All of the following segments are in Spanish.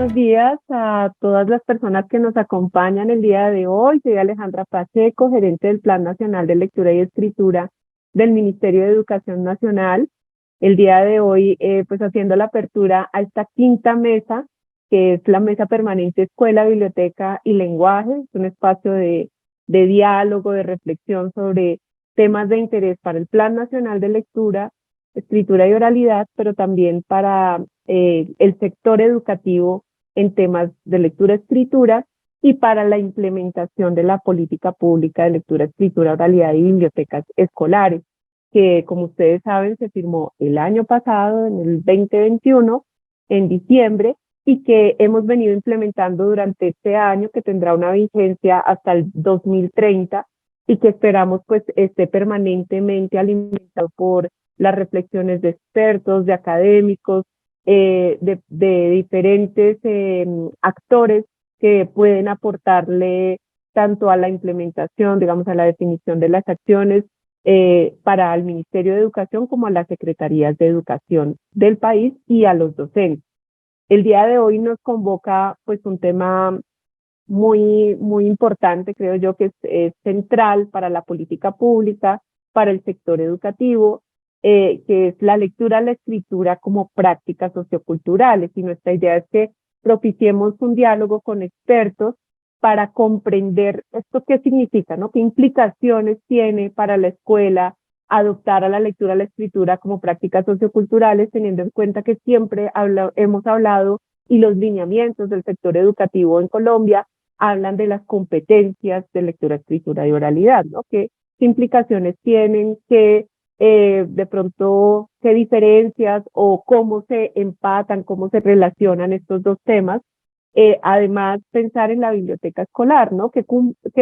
buenos días a todas las personas que nos acompañan el día de hoy. Soy Alejandra Pacheco, gerente del Plan Nacional de Lectura y Escritura del Ministerio de Educación Nacional. El día de hoy, pues haciendo la apertura a esta quinta mesa, que es la mesa permanente Escuela, Biblioteca y Lenguaje. Es un espacio de diálogo, de reflexión sobre temas de interés para el Plan Nacional de Lectura, Escritura y Oralidad, pero también para el sector educativo en temas de lectura-escritura y para la implementación de la política pública de lectura, escritura, oralidad y bibliotecas escolares, que como ustedes saben se firmó el año pasado, en el 2021, en diciembre, y que hemos venido implementando durante este año, que tendrá una vigencia hasta el 2030 y que esperamos pues esté permanentemente alimentado por las reflexiones de expertos, de académicos, de diferentes actores que pueden aportarle tanto a la implementación, digamos, a la definición de las acciones para el Ministerio de Educación como a las secretarías de educación del país y a los docentes. El día de hoy nos convoca pues un tema muy importante, creo yo, que es central para la política pública, para el sector educativo, que es la lectura, la escritura como prácticas socioculturales. Y nuestra idea es que propiciemos un diálogo con expertos para comprender esto qué significa, ¿no? ¿Qué implicaciones tiene para la escuela adoptar a la lectura, a la escritura como prácticas socioculturales, teniendo en cuenta que siempre hemos hablado y los lineamientos del sector educativo en Colombia hablan de las competencias de lectura, escritura y oralidad, ¿no? ¿Qué implicaciones tienen? ¿Qué de pronto qué diferencias o cómo se empatan, cómo se relacionan estos dos temas? Además, pensar en la biblioteca escolar, ¿no? ¿Qué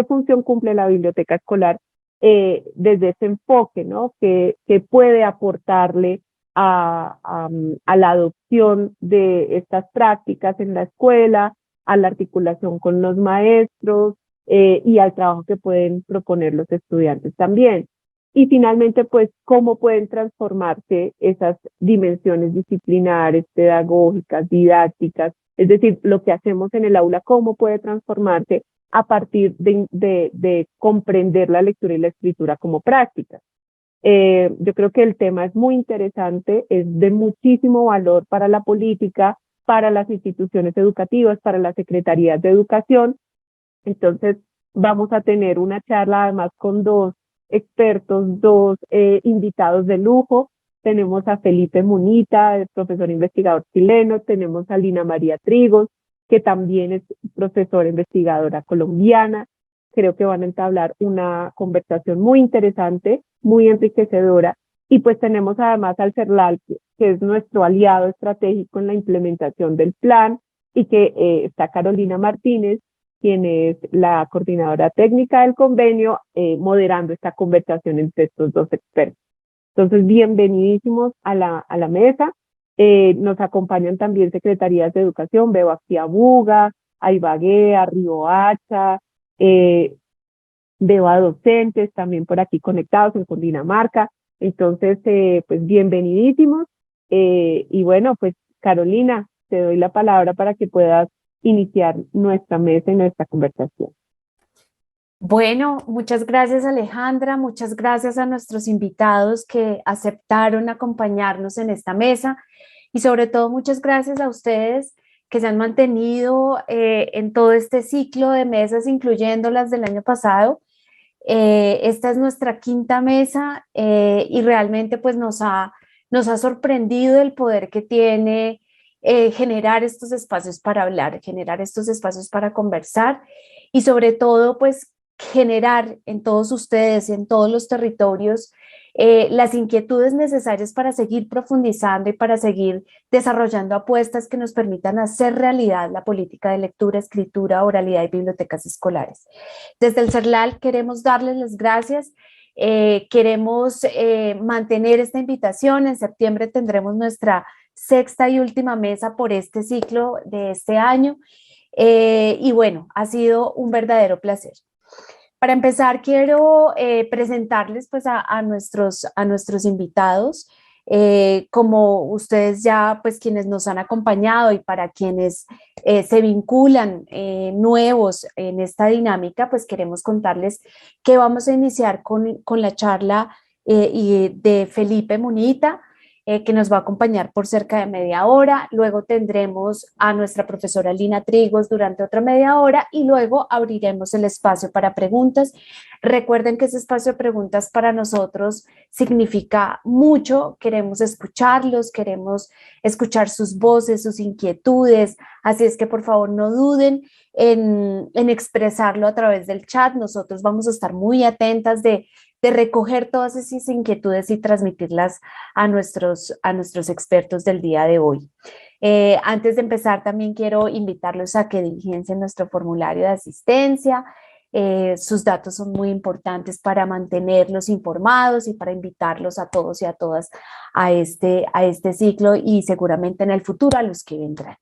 función cumple la biblioteca escolar desde ese enfoque, ¿no? ¿Qué puede aportarle a la adopción de estas prácticas en la escuela, a la articulación con los maestros y al trabajo que pueden proponer los estudiantes también? Y finalmente, pues, cómo pueden transformarse esas dimensiones disciplinares, pedagógicas, didácticas, es decir, lo que hacemos en el aula, cómo puede transformarse a partir de comprender la lectura y la escritura como prácticas. Yo creo que el tema es muy interesante, es de muchísimo valor para la política, para las instituciones educativas, para las secretarías de educación. Entonces, vamos a tener una charla además con dos expertos, dos invitados de lujo. Tenemos a Felipe Munita, el profesor investigador chileno, tenemos a Lina María Trigos, que también es profesora investigadora colombiana. Creo que van a entablar una conversación muy interesante, muy enriquecedora. Y pues tenemos además al CERLAL, que es nuestro aliado estratégico en la implementación del plan, y que está Carolina Martínez, quien es la coordinadora técnica del convenio, moderando esta conversación entre estos dos expertos. Entonces, bienvenidísimos a la mesa. Nos acompañan también secretarías de educación, veo aquí a Buga, a Ibagué, a Riohacha, veo a docentes también por aquí conectados en Cundinamarca. Entonces, pues bienvenidísimos. Y bueno, pues Carolina, te doy la palabra para que puedas iniciar nuestra mesa y nuestra conversación. Bueno, muchas gracias Alejandra, muchas gracias a nuestros invitados que aceptaron acompañarnos en esta mesa y sobre todo muchas gracias a ustedes que se han mantenido en todo este ciclo de mesas, incluyendo las del año pasado. Esta es nuestra quinta mesa y realmente pues nos ha sorprendido el poder que tiene generar estos espacios para hablar, generar estos espacios para conversar y sobre todo pues generar en todos ustedes, en todos los territorios, las inquietudes necesarias para seguir profundizando y para seguir desarrollando apuestas que nos permitan hacer realidad la política de lectura, escritura, oralidad y bibliotecas escolares. Desde el CERLAL queremos darles las gracias, queremos mantener esta invitación. En septiembre tendremos nuestra sexta y última mesa por este ciclo de este año y bueno, ha sido un verdadero placer. Para empezar, quiero presentarles pues, a nuestros invitados. Como ustedes ya, pues quienes nos han acompañado y para quienes se vinculan nuevos en esta dinámica, pues queremos contarles que vamos a iniciar con la charla de Felipe Munita, que nos va a acompañar por cerca de media hora. Luego tendremos a nuestra profesora Lina Trigos durante otra media hora y luego abriremos el espacio para preguntas. Recuerden que ese espacio de preguntas para nosotros significa mucho. Queremos escucharlos, queremos escuchar sus voces, sus inquietudes. Así es que por favor no duden en expresarlo a través del chat. Nosotros vamos a estar muy atentas de recoger todas esas inquietudes y transmitirlas a nuestros expertos del día de hoy. Antes de empezar, también quiero invitarlos a que diligencien nuestro formulario de asistencia. Sus datos son muy importantes para mantenerlos informados y para invitarlos a todos y a todas a este ciclo y seguramente en el futuro a los que vendrán.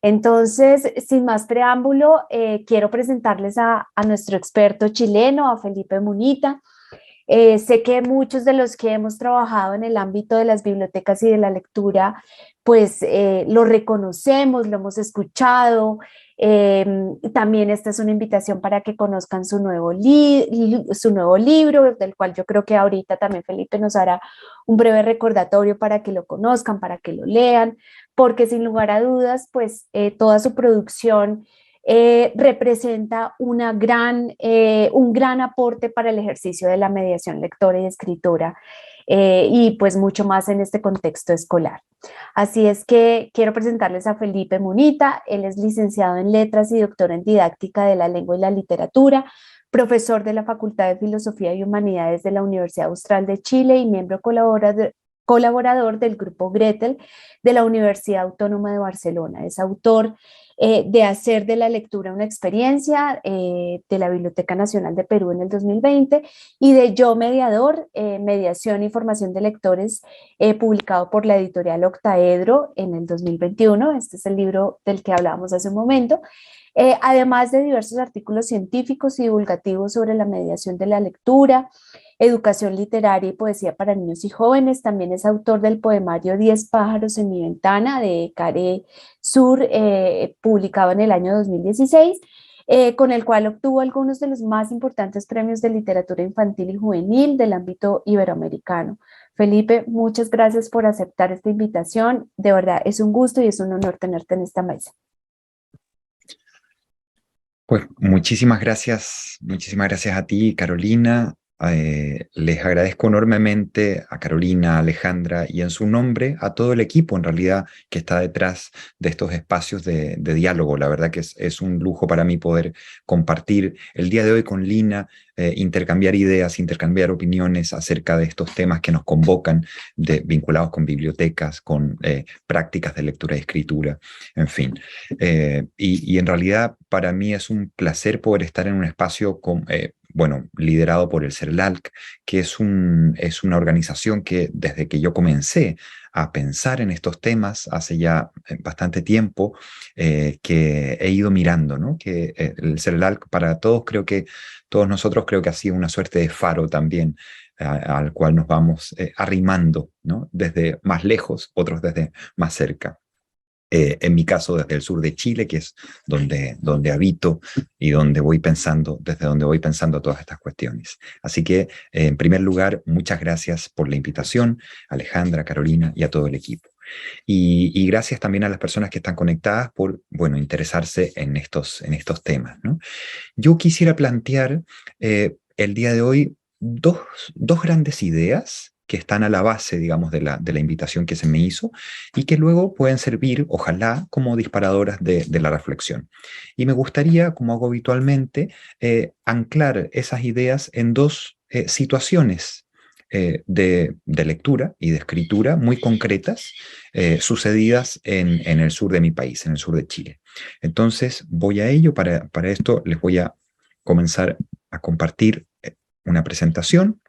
Entonces, sin más preámbulo, quiero presentarles a nuestro experto chileno, a Felipe Munita. Sé que muchos de los que hemos trabajado en el ámbito de las bibliotecas y de la lectura, pues lo reconocemos, lo hemos escuchado. También esta es una invitación para que conozcan su nuevo libro, del cual yo creo que ahorita también Felipe nos hará un breve recordatorio para que lo conozcan, para que lo lean, porque sin lugar a dudas, pues toda su producción representa un gran aporte para el ejercicio de la mediación lectora y escritura y pues mucho más en este contexto escolar. Así es que quiero presentarles a Felipe Munita. Él es licenciado en Letras y doctor en Didáctica de la Lengua y la Literatura, profesor de la Facultad de Filosofía y Humanidades de la Universidad Austral de Chile y miembro colaborador del Grupo Gretel de la Universidad Autónoma de Barcelona. Es autor de Hacer de la lectura una experiencia de la Biblioteca Nacional de Perú en el 2020 y de Yo Mediador, Mediación y Formación de Lectores, publicado por la editorial Octaedro en el 2021. Este es el libro del que hablábamos hace un momento. Además de diversos artículos científicos y divulgativos sobre la mediación de la lectura, educación literaria y poesía para niños y jóvenes. También es autor del poemario 10 pájaros en mi ventana de Care Sur, publicado en el año 2016, con el cual obtuvo algunos de los más importantes premios de literatura infantil y juvenil del ámbito iberoamericano. Felipe, muchas gracias por aceptar esta invitación. De verdad, es un gusto y es un honor tenerte en esta mesa. Pues muchísimas gracias a ti, Carolina. Les agradezco enormemente a Carolina, a Alejandra y en su nombre a todo el equipo en realidad que está detrás de estos espacios de diálogo. La verdad que es un lujo para mí poder compartir el día de hoy con Lina, intercambiar ideas, intercambiar opiniones acerca de estos temas que nos convocan vinculados con bibliotecas, con prácticas de lectura y escritura, en fin. Y en realidad para mí es un placer poder estar en un espacio liderado por el CERLALC, que es una organización que desde que yo comencé a pensar en estos temas hace ya bastante tiempo, que he ido mirando, ¿no? Que el CERLALC para todos nosotros creo que ha sido una suerte de faro también, al cual nos vamos arrimando, ¿no? Desde más lejos, otros desde más cerca. En mi caso desde el sur de Chile, que es donde habito y desde donde voy pensando todas estas cuestiones. Así que, en primer lugar, muchas gracias por la invitación, Alejandra, Carolina y a todo el equipo. Y gracias también a las personas que están conectadas por, interesarse en estos temas, ¿no? Yo quisiera plantear el día de hoy dos grandes ideas que están a la base, digamos, de la invitación que se me hizo y que luego pueden servir, ojalá, como disparadoras de la reflexión. Y me gustaría, como hago habitualmente, anclar esas ideas en dos situaciones de lectura y de escritura muy concretas, sucedidas en el sur de mi país, en el sur de Chile. Entonces, voy a ello. Para esto les voy a comenzar a compartir una presentación.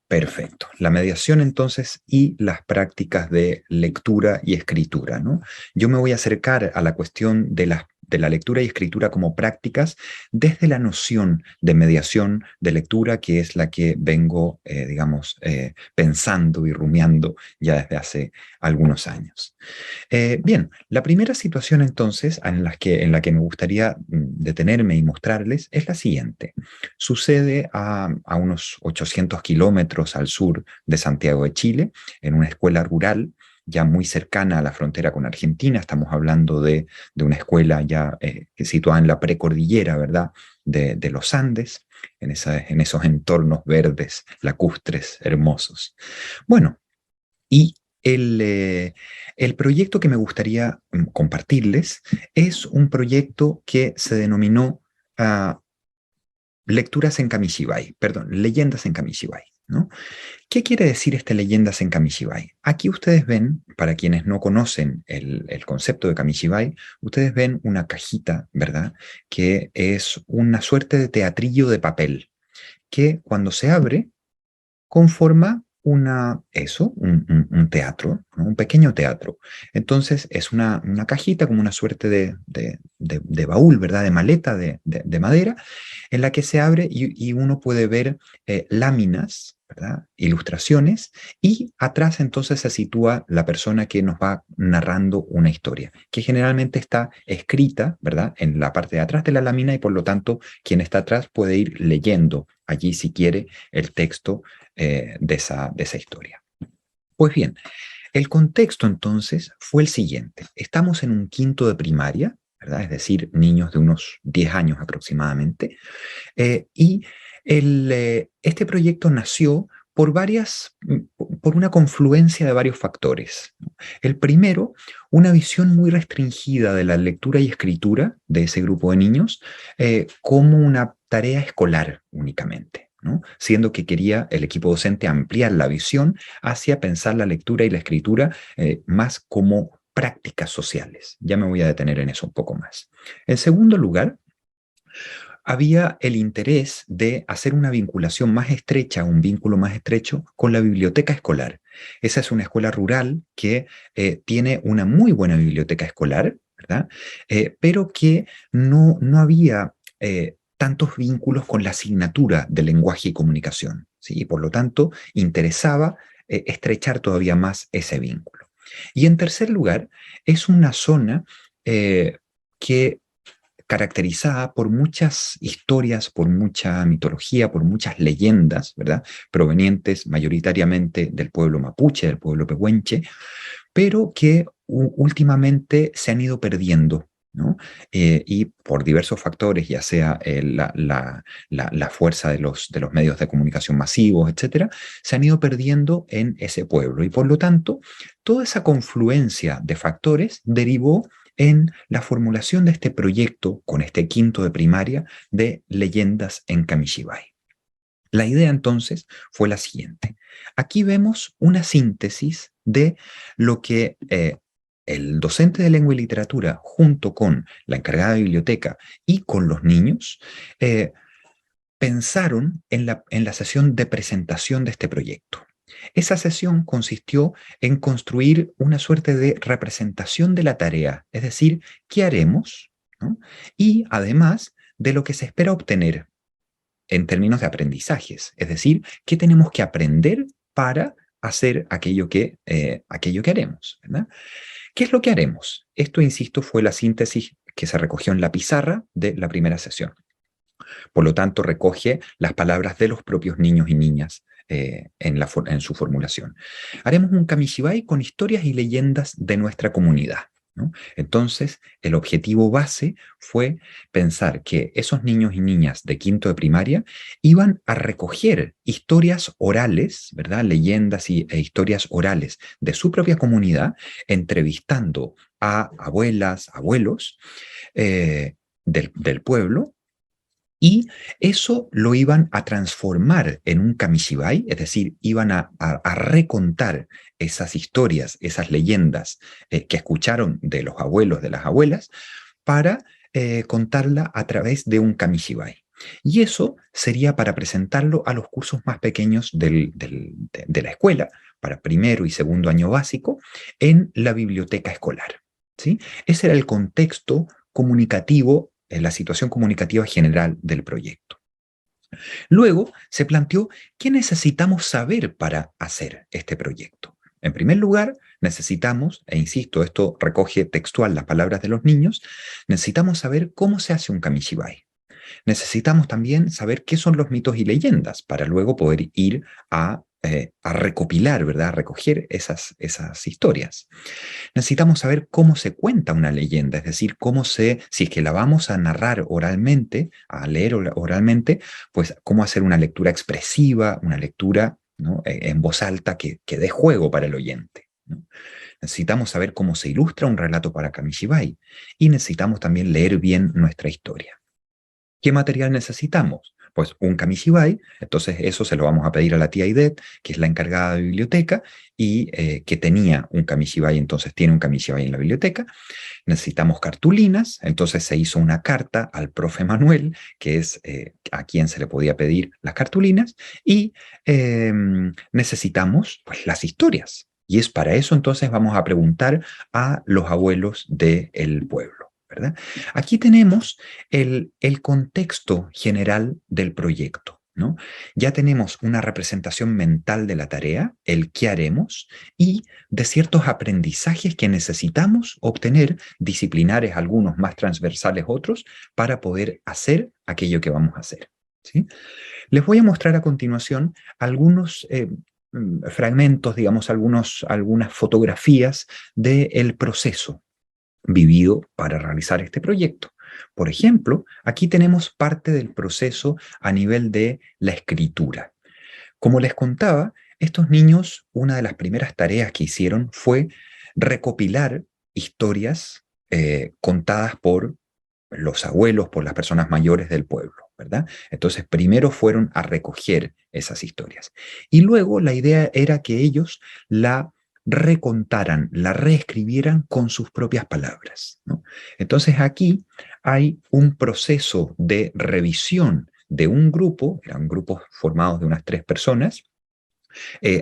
Perfecto. La mediación entonces y las prácticas de lectura y escritura, ¿no? Yo me voy a acercar a la cuestión de de la lectura y escritura como prácticas desde la noción de mediación de lectura, que es la que vengo, pensando y rumiando ya desde hace algunos años. Bien, la primera situación entonces en la que me gustaría detenerme y mostrarles es la siguiente. Sucede a unos 800 kilómetros al sur de Santiago de Chile, en una escuela rural ya muy cercana a la frontera con Argentina. Estamos hablando de una escuela ya situada en la precordillera, ¿verdad?, de los Andes, en esos entornos verdes, lacustres, hermosos. Bueno, y el proyecto que me gustaría compartirles es un proyecto que se denominó Leyendas en Kamishibai, ¿no? ¿Qué quiere decir este Leyendas en Kamishibai? Aquí ustedes ven, para quienes no conocen el concepto de Kamishibai, ustedes ven una cajita, ¿verdad?, que es una suerte de teatrillo de papel, que cuando se abre conforma un teatro, ¿no?, un pequeño teatro. Entonces es una cajita como una suerte de baúl, ¿verdad?, de maleta de madera, en la que se abre y uno puede ver láminas, ¿verdad?, ilustraciones, y atrás entonces se sitúa la persona que nos va narrando una historia, que generalmente está escrita, ¿verdad?, en la parte de atrás de la lámina, y por lo tanto quien está atrás puede ir leyendo allí, si quiere, el texto de esa historia. Pues bien, el contexto entonces fue el siguiente. Estamos en un quinto de primaria, ¿verdad?, es decir, niños de unos 10 años aproximadamente, y este proyecto nació por una confluencia de varios factores. El primero, una visión muy restringida de la lectura y escritura de ese grupo de niños como una tarea escolar únicamente, ¿no?, siendo que quería el equipo docente ampliar la visión hacia pensar la lectura y la escritura más como prácticas sociales. Ya me voy a detener en eso un poco más. En segundo lugar, había el interés de hacer una vinculación más estrecha, un vínculo más estrecho con la biblioteca escolar. Esa es una escuela rural que tiene una muy buena biblioteca escolar, ¿verdad?, pero que no había tantos vínculos con la asignatura de lenguaje y comunicación, ¿sí? Y por lo tanto interesaba estrechar todavía más ese vínculo. Y en tercer lugar, es una zona que caracterizada por muchas historias, por mucha mitología, por muchas leyendas, ¿verdad?, provenientes mayoritariamente del pueblo mapuche, del pueblo pehuenche, pero que últimamente se han ido perdiendo, ¿no? Y por diversos factores, ya sea la fuerza de los medios de comunicación masivos, etcétera, se han ido perdiendo en ese pueblo. Y por lo tanto, toda esa confluencia de factores derivó en la formulación de este proyecto con este quinto de primaria de Leyendas en Kamishibai. La idea entonces fue la siguiente. Aquí vemos una síntesis de lo que el docente de lengua y literatura, junto con la encargada de biblioteca y con los niños, pensaron en la sesión de presentación de este proyecto. Esa sesión consistió en construir una suerte de representación de la tarea, es decir, ¿qué haremos?, ¿no?, y además de lo que se espera obtener en términos de aprendizajes, es decir, ¿qué tenemos que aprender para hacer aquello que haremos, ¿verdad? ¿Qué es lo que haremos? Esto, insisto, fue la síntesis que se recogió en la pizarra de la primera sesión. Por lo tanto, recoge las palabras de los propios niños y niñas en su formulación. Haremos un Kamishibai con historias y leyendas de nuestra comunidad, ¿no? Entonces, el objetivo base fue pensar que esos niños y niñas de quinto de primaria iban a recoger historias orales, ¿verdad?, leyendas e historias orales de su propia comunidad, entrevistando a abuelas, abuelos del pueblo, y eso lo iban a transformar en un Kamishibai, es decir, iban a recontar esas historias, esas leyendas que escucharon de los abuelos, de las abuelas, para contarla a través de un Kamishibai. Y eso sería para presentarlo a los cursos más pequeños de la escuela, para primero y segundo año básico, en la biblioteca escolar, ¿sí? Ese era el contexto comunicativo, la situación comunicativa general del proyecto. Luego se planteó qué necesitamos saber para hacer este proyecto. En primer lugar, necesitamos, e insisto, esto recoge textual las palabras de los niños, necesitamos saber cómo se hace un kamishibai. Necesitamos también saber qué son los mitos y leyendas para luego poder ir a recopilar, ¿verdad? A recoger esas historias. Necesitamos saber cómo se cuenta una leyenda, es decir, si es que la vamos a narrar oralmente, a leer oralmente, pues cómo hacer una lectura expresiva, una lectura, ¿no?, en voz alta que dé juego para el oyente, ¿no? Necesitamos saber cómo se ilustra un relato para kamishibai y necesitamos también leer bien nuestra historia. ¿Qué material necesitamos? Pues un kamishibai, entonces eso se lo vamos a pedir a la tía Idet, que es la encargada de biblioteca y que tenía un kamishibai, entonces tiene un kamishibai en la biblioteca. Necesitamos cartulinas, entonces se hizo una carta al profe Manuel, que es a quien se le podía pedir las cartulinas, y necesitamos pues las historias. Y es para eso entonces vamos a preguntar a los abuelos del pueblo, ¿verdad? Aquí tenemos el contexto general del proyecto, ¿no? Ya tenemos una representación mental de la tarea, el qué haremos, y de ciertos aprendizajes que necesitamos obtener, disciplinares algunos, más transversales otros, para poder hacer aquello que vamos a hacer, ¿sí? Les voy a mostrar a continuación algunos fragmentos, digamos, algunas fotografías del proceso vivido para realizar este proyecto. Por ejemplo, aquí tenemos parte del proceso a nivel de la escritura. Como les contaba, estos niños, una de las primeras tareas que hicieron fue recopilar historias contadas por los abuelos, por las personas mayores del pueblo, ¿verdad? Entonces, primero fueron a recoger esas historias. Y luego la idea era que ellos la recontaran, la reescribieran con sus propias palabras, ¿no? Entonces aquí hay un proceso de revisión de un grupo, eran grupos formados de unas 3 personas,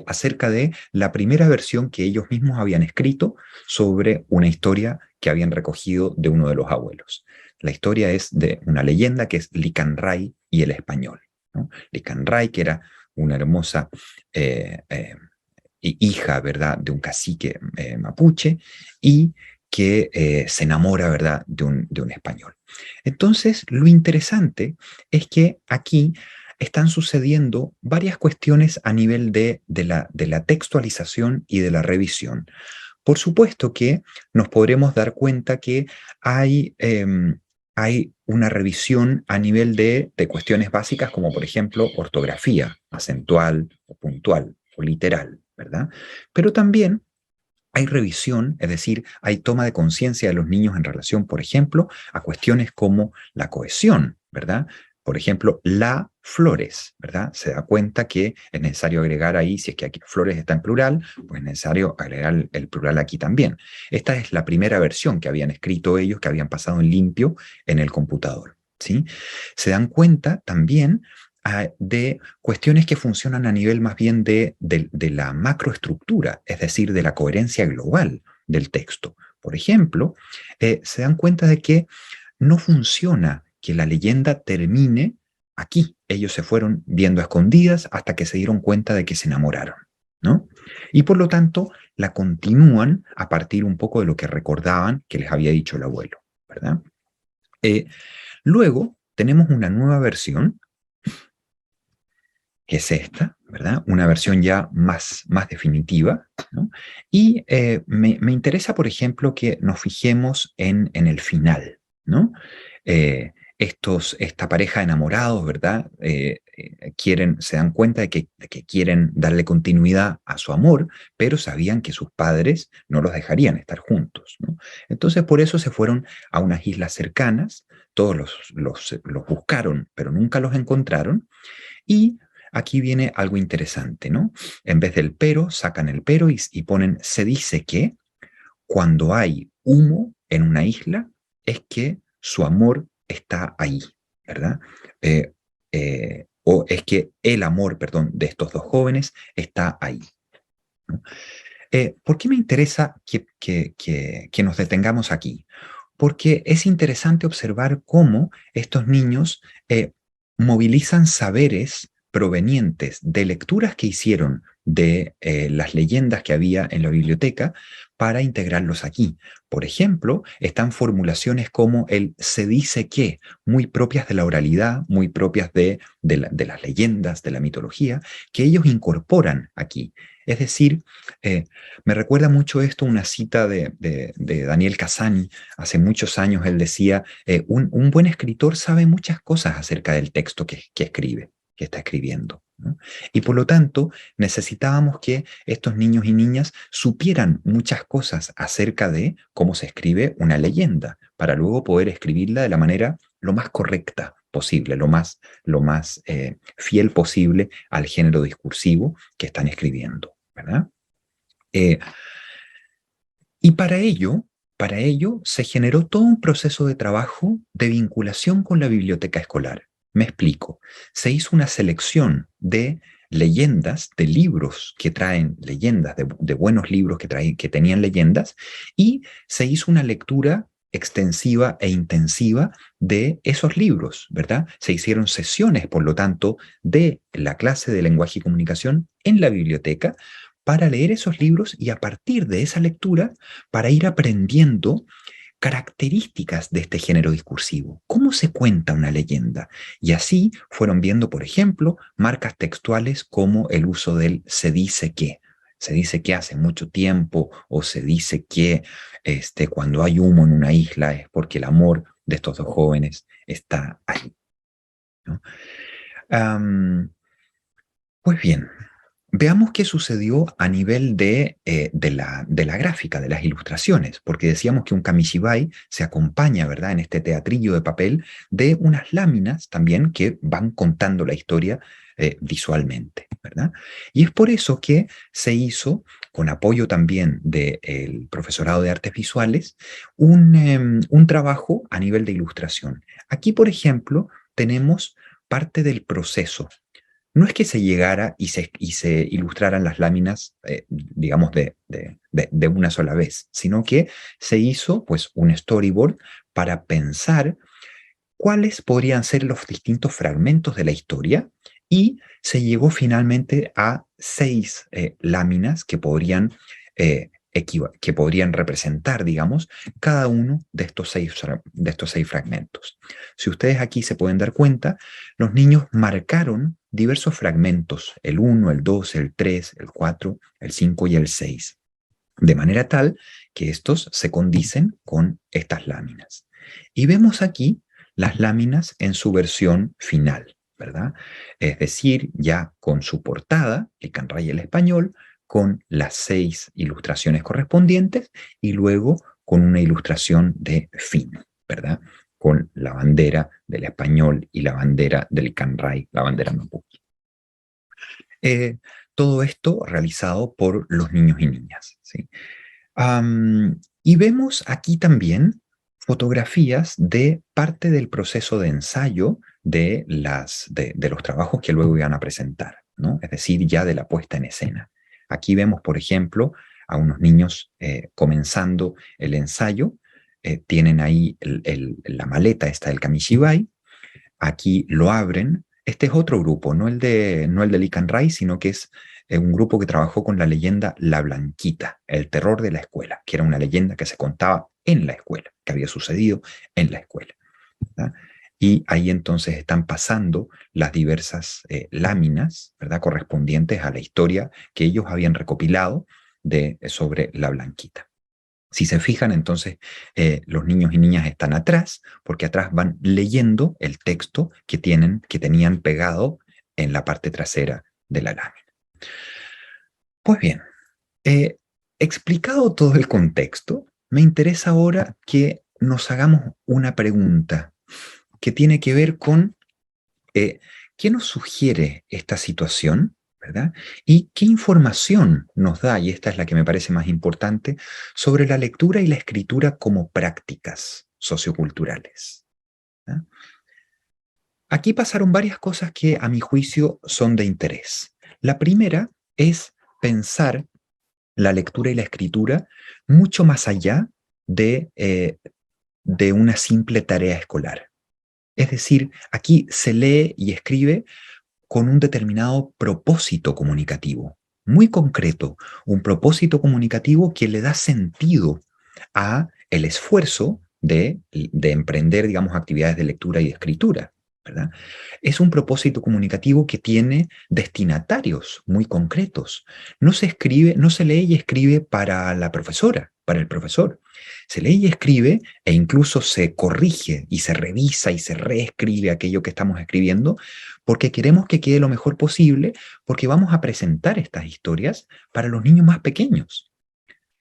acerca de la primera versión que ellos mismos habían escrito sobre una historia que habían recogido de uno de los abuelos. La historia es de una leyenda que es Licanray y el español, ¿no? Licanray, que era una hermosa hija, ¿verdad?, de un cacique mapuche y que se enamora, ¿verdad?, de un español. Entonces, lo interesante es que aquí están sucediendo varias cuestiones a nivel de la textualización y de la revisión. Por supuesto que nos podremos dar cuenta que hay una revisión a nivel de cuestiones básicas como, por ejemplo, ortografía, acentual o puntual o literal, ¿verdad? Pero también hay revisión, es decir, hay toma de conciencia de los niños en relación, por ejemplo, a cuestiones como la cohesión, ¿verdad? Por ejemplo, la flores, ¿verdad? Se da cuenta que es necesario agregar ahí, si es que aquí flores está en plural, pues es necesario agregar el plural aquí también. Esta es la primera versión que habían escrito ellos, que habían pasado en limpio en el computador, ¿sí? Se dan cuenta también de cuestiones que funcionan a nivel más bien de la macroestructura, es decir, de la coherencia global del texto. Por ejemplo, se dan cuenta de que no funciona que la leyenda termine aquí. Ellos se fueron viendo a escondidas hasta que se dieron cuenta de que se enamoraron, ¿no? Y por lo tanto, la continúan a partir un poco de lo que recordaban que les había dicho el abuelo, ¿verdad? Luego tenemos una nueva versión, que es esta, ¿verdad? Una versión ya más definitiva, ¿no? Y me interesa, por ejemplo, que nos fijemos en el final, ¿no? Esta pareja de enamorados, ¿verdad? Se dan cuenta de que quieren darle continuidad a su amor, pero sabían que sus padres no los dejarían estar juntos, ¿no? Entonces, por eso se fueron a unas islas cercanas, todos los buscaron, pero nunca los encontraron, y aquí viene algo interesante, ¿no? En vez del pero, sacan el pero y ponen, se dice que cuando hay humo en una isla es que su amor está ahí, ¿verdad? O es que el amor, perdón, de estos dos jóvenes está ahí, ¿no? ¿Por qué me interesa que nos detengamos aquí? porque es interesante observar cómo estos niños movilizan saberes provenientes de lecturas que hicieron de las leyendas que había en la biblioteca para integrarlos aquí. Por ejemplo, están formulaciones como el se dice que, muy propias de la oralidad, muy propias de las leyendas, de la mitología, que ellos incorporan aquí. Es decir, me recuerda mucho esto una cita de Daniel Cassani. Hace muchos años él decía, un buen escritor sabe muchas cosas acerca del texto que escribe, que está escribiendo, ¿no? Y por lo tanto, necesitábamos que estos niños y niñas supieran muchas cosas acerca de cómo se escribe una leyenda, para luego poder escribirla de la manera lo más correcta posible, lo más fiel posible al género discursivo que están escribiendo, ¿verdad? Y para ello se generó todo un proceso de trabajo de vinculación con la biblioteca escolar. Me explico. Se hizo una selección de leyendas, de libros que traen leyendas, de buenos libros que tenían leyendas, y se hizo una lectura extensiva e intensiva de esos libros, ¿verdad? Se hicieron sesiones, por lo tanto, de la clase de lenguaje y comunicación en la biblioteca para leer esos libros y a partir de esa lectura para ir aprendiendo características de este género discursivo. ¿Cómo se cuenta una leyenda? Y así fueron viendo, por ejemplo, marcas textuales como el uso del se dice que. Se dice que hace mucho tiempo o se dice que cuando hay humo en una isla es porque el amor de estos dos jóvenes está ahí, ¿no? Pues bien, veamos qué sucedió a nivel de la gráfica, de las ilustraciones, porque decíamos que un kamishibai se acompaña, ¿verdad?, en este teatrillo de papel de unas láminas también que van contando la historia visualmente, ¿verdad? Y es por eso que se hizo, con apoyo también del profesorado de artes visuales, un trabajo a nivel de ilustración. Aquí, por ejemplo, tenemos parte del proceso. No es que se llegara y se ilustraran las láminas, digamos, de una sola vez, sino que se hizo pues un storyboard para pensar cuáles podrían ser los distintos fragmentos de la historia y se llegó finalmente a 6 láminas que podrían representar, digamos, cada uno de estos seis fragmentos. Si ustedes aquí se pueden dar cuenta, los niños marcaron diversos fragmentos, el 1, el 2, el 3, el 4, el 5 y el 6, de manera tal que estos se condicen con estas láminas. Y vemos aquí las láminas en su versión final, ¿verdad? Es decir, ya con su portada, el Canray el español, con las 6 ilustraciones correspondientes y luego con una ilustración de fin, ¿verdad? Con la bandera del español y la bandera del Canray, la bandera mapuche. Todo esto realizado por los niños y niñas, ¿sí? Y vemos aquí también fotografías de parte del proceso de ensayo de los trabajos que luego iban a presentar, ¿no? Es decir, ya de la puesta en escena. Aquí vemos, por ejemplo, a unos niños comenzando el ensayo. Tienen ahí la maleta esta del kamishibai. Aquí lo abren. Este es otro grupo, no el de Lee Canray, sino que es un grupo que trabajó con la leyenda La Blanquita, el terror de la escuela, que era una leyenda que se contaba en la escuela, que había sucedido en la escuela, ¿verdad? Y ahí entonces están pasando las diversas láminas, ¿verdad?, correspondientes a la historia que ellos habían recopilado sobre La Blanquita. Si se fijan, entonces los niños y niñas están atrás, porque atrás van leyendo el texto que tenían pegado en la parte trasera de la lámina. Pues bien, explicado todo el contexto, me interesa ahora que nos hagamos una pregunta que tiene que ver con qué nos sugiere esta situación, ¿verdad? Y qué información nos da, y esta es la que me parece más importante, sobre la lectura y la escritura como prácticas socioculturales, ¿verdad? Aquí pasaron varias cosas que a mi juicio son de interés. La primera es pensar la lectura y la escritura mucho más allá de de una simple tarea escolar. Es decir, aquí se lee y escribe con un determinado propósito comunicativo, muy concreto, un propósito comunicativo que le da sentido a el esfuerzo de emprender, digamos, actividades de lectura y de escritura, ¿verdad? Es un propósito comunicativo que tiene destinatarios muy concretos. No se escribe, no se lee y escribe para la profesora, para el profesor. Se lee y escribe e incluso se corrige y se revisa y se reescribe aquello que estamos escribiendo porque queremos que quede lo mejor posible, porque vamos a presentar estas historias para los niños más pequeños.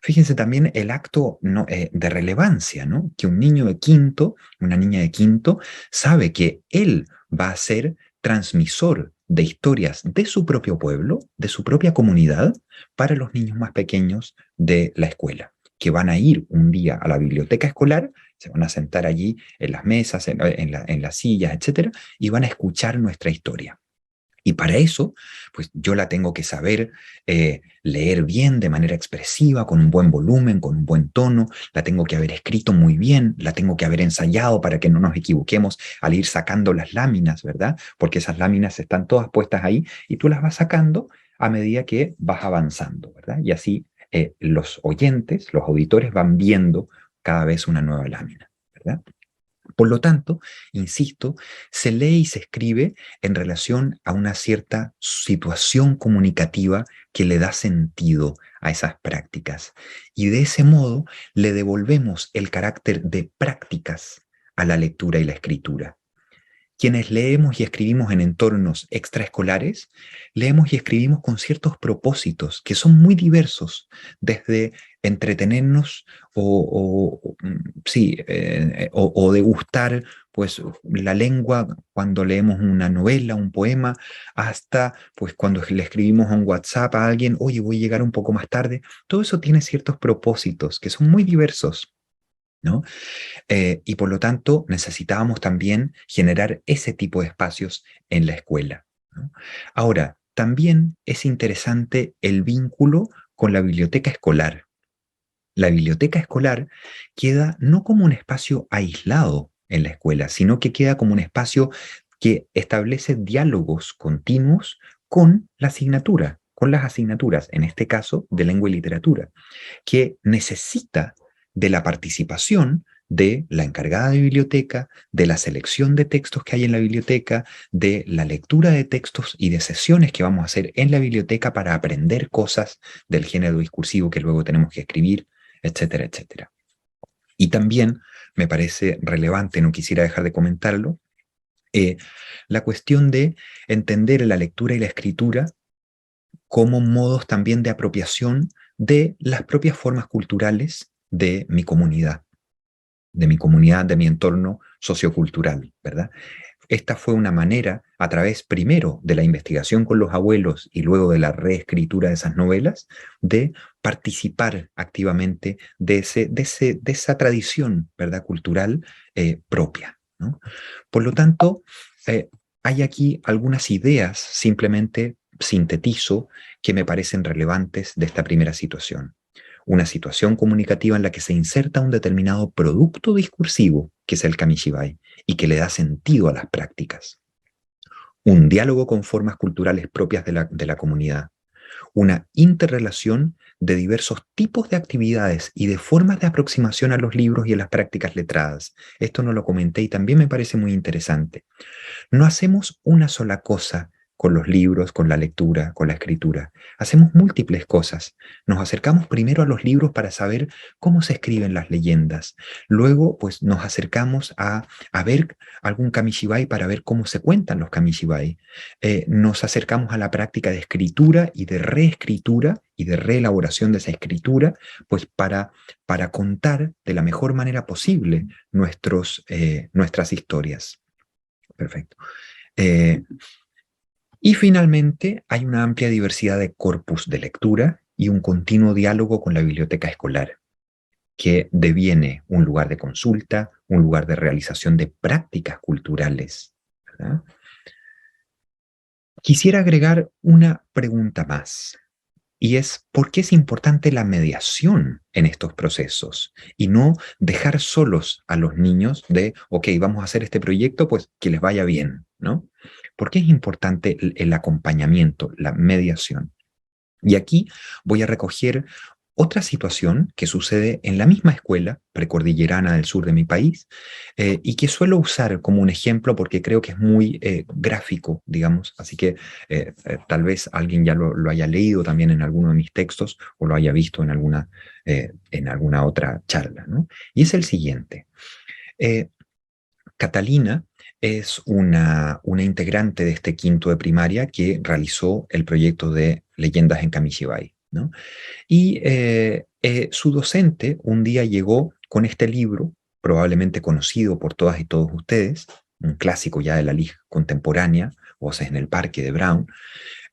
Fíjense también el acto de relevancia, ¿no? Que un niño de quinto, una niña de quinto, sabe que él va a ser transmisor de historias de su propio pueblo, de su propia comunidad, para los niños más pequeños de la escuela, que van a ir un día a la biblioteca escolar, se van a sentar allí en las mesas, en las sillas, etcétera, y van a escuchar nuestra historia. Y para eso, pues yo la tengo que saber leer bien de manera expresiva, con un buen volumen, con un buen tono, la tengo que haber escrito muy bien, la tengo que haber ensayado para que no nos equivoquemos al ir sacando las láminas, ¿verdad? Porque esas láminas están todas puestas ahí y tú las vas sacando a medida que vas avanzando, ¿verdad? Y así los oyentes, los auditores van viendo cada vez una nueva lámina, ¿verdad? Por lo tanto, insisto, se lee y se escribe en relación a una cierta situación comunicativa que le da sentido a esas prácticas. Y de ese modo le devolvemos el carácter de prácticas a la lectura y la escritura. Quienes leemos y escribimos en entornos extraescolares, leemos y escribimos con ciertos propósitos que son muy diversos, desde entretenernos o degustar pues, la lengua cuando leemos una novela, un poema, hasta pues, cuando le escribimos a un WhatsApp a alguien, oye, voy a llegar un poco más tarde. Todo eso tiene ciertos propósitos que son muy diversos, ¿no? Y por lo tanto necesitábamos también generar ese tipo de espacios en la escuela, ¿no? Ahora, también es interesante el vínculo con la biblioteca escolar. La biblioteca escolar queda no como un espacio aislado en la escuela, sino que queda como un espacio que establece diálogos continuos con la asignatura, con las asignaturas, en este caso de lengua y literatura, que necesita de la participación de la encargada de biblioteca, de la selección de textos que hay en la biblioteca, de la lectura de textos y de sesiones que vamos a hacer en la biblioteca para aprender cosas del género discursivo que luego tenemos que escribir, etcétera, etcétera. Y también me parece relevante, no quisiera dejar de comentarlo, la cuestión de entender la lectura y la escritura como modos también de apropiación de las propias formas culturales de mi comunidad, de mi entorno sociocultural, ¿verdad? Esta fue una manera, a través primero de la investigación con los abuelos y luego de la reescritura de esas novelas, de participar activamente de esa tradición, ¿verdad?, cultural propia, ¿no? Por lo tanto, hay aquí algunas ideas, simplemente sintetizo, que me parecen relevantes de esta primera situación. Una situación comunicativa en la que se inserta un determinado producto discursivo, que es el kamishibai, y que le da sentido a las prácticas. Un diálogo con formas culturales propias de la comunidad. Una interrelación de diversos tipos de actividades y de formas de aproximación a los libros y a las prácticas letradas. Esto no lo comenté y también me parece muy interesante. No hacemos una sola cosa con los libros, con la lectura, con la escritura. Hacemos múltiples cosas. Nos acercamos primero a los libros para saber cómo se escriben las leyendas. Luego, pues nos acercamos a ver algún kamishibai para ver cómo se cuentan los kamishibai. Nos acercamos a la práctica de escritura y de reescritura y de reelaboración de esa escritura, pues para contar de la mejor manera posible nuestras historias. Perfecto. Y finalmente, hay una amplia diversidad de corpus de lectura y un continuo diálogo con la biblioteca escolar, que deviene un lugar de consulta, un lugar de realización de prácticas culturales, ¿verdad? Quisiera agregar una pregunta más. y es por qué es importante la mediación en estos procesos y no dejar solos a los niños de, ok, vamos a hacer este proyecto, pues que les vaya bien, ¿no? ¿Por qué es importante el acompañamiento, la mediación? Y aquí voy a recoger otra situación que sucede en la misma escuela precordillerana del sur de mi país y que suelo usar como un ejemplo porque creo que es muy gráfico, digamos, así que tal vez alguien ya lo haya leído también en alguno de mis textos o lo haya visto en alguna otra charla, ¿no? Y es el siguiente. Eh, Catalina es una integrante de este quinto de primaria que realizó el proyecto de Leyendas en Kamishibai, ¿no? Y su docente un día llegó con este libro, probablemente conocido por todas y todos ustedes, un clásico ya de la LIG contemporánea, Voces en el Parque de Brown,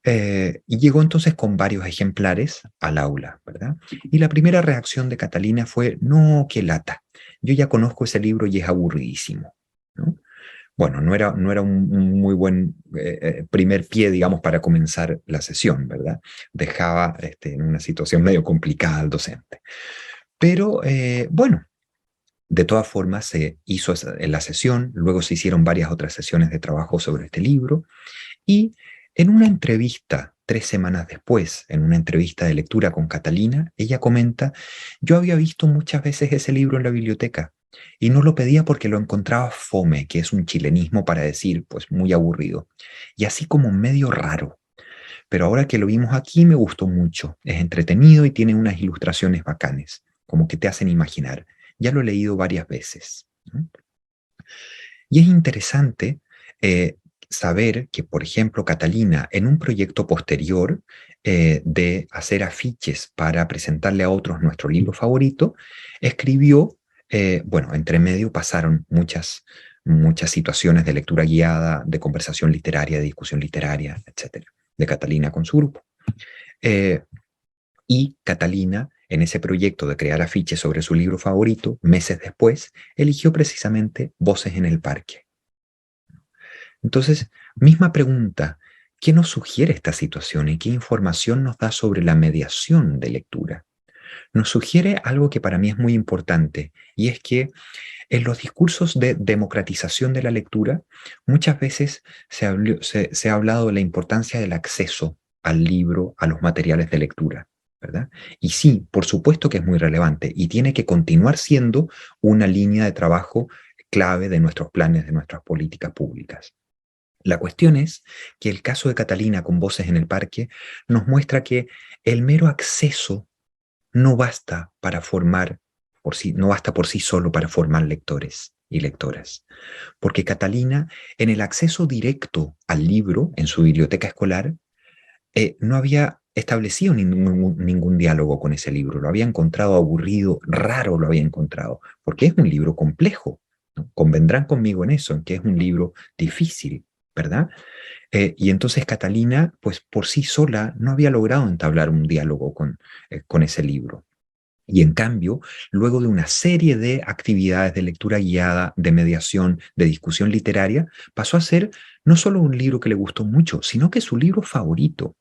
y llegó entonces con varios ejemplares al aula, ¿verdad? Y la primera reacción de Catalina fue, no, qué lata, yo ya conozco ese libro y es aburridísimo, ¿no? Bueno, no era un muy buen primer pie, digamos, para comenzar la sesión, ¿verdad? Dejaba en una situación medio complicada al docente. Pero bueno, de todas formas se hizo en la sesión, luego se hicieron varias otras sesiones de trabajo sobre este libro y en una entrevista, 3 semanas después, en una entrevista de lectura con Catalina, ella comenta, yo había visto muchas veces ese libro en la biblioteca y no lo pedía porque lo encontraba fome, que es un chilenismo para decir, pues muy aburrido, y así como medio raro. Pero ahora que lo vimos aquí me gustó mucho, es entretenido y tiene unas ilustraciones bacanes, como que te hacen imaginar. Ya lo he leído varias veces, ¿no? Y es interesante saber que, por ejemplo, Catalina, en un proyecto posterior de hacer afiches para presentarle a otros nuestro libro favorito, escribió, bueno, entre medio pasaron muchas situaciones de lectura guiada, de conversación literaria, de discusión literaria, etcétera, de Catalina con su grupo. Y Catalina, en ese proyecto de crear afiches sobre su libro favorito, meses después, eligió precisamente Voces en el Parque. Entonces, misma pregunta, ¿qué nos sugiere esta situación y qué información nos da sobre la mediación de lectura? Nos sugiere algo que para mí es muy importante, y es que en los discursos de democratización de la lectura, muchas veces se ha hablado de la importancia del acceso al libro, a los materiales de lectura, ¿verdad? Y sí, por supuesto que es muy relevante y tiene que continuar siendo una línea de trabajo clave de nuestros planes, de nuestras políticas públicas. La cuestión es que el caso de Catalina con Voces en el Parque nos muestra que el mero acceso no basta no basta por sí solo para formar lectores y lectoras. Porque Catalina, en el acceso directo al libro, en su biblioteca escolar, no había establecido ningún diálogo con ese libro. Lo había encontrado aburrido, raro lo había encontrado, porque es un libro complejo, ¿no? Convendrán conmigo en eso, en que es un libro difícil, ¿verdad? Y entonces Catalina, pues por sí sola, no había logrado entablar un diálogo con ese libro. Y en cambio, luego de una serie de actividades de lectura guiada, de mediación, de discusión literaria, pasó a ser no solo un libro que le gustó mucho, sino que su libro favorito.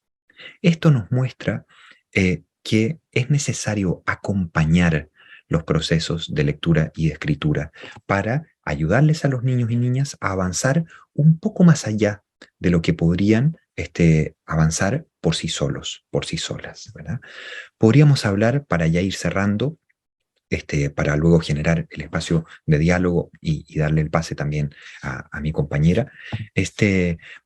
Esto nos muestra que es necesario acompañar los procesos de lectura y de escritura para ayudarles a los niños y niñas a avanzar un poco más allá de lo que podrían avanzar por sí solos, por sí solas, ¿verdad? Podríamos hablar, para ya ir cerrando, para luego generar el espacio de diálogo y darle el pase también a mi compañera,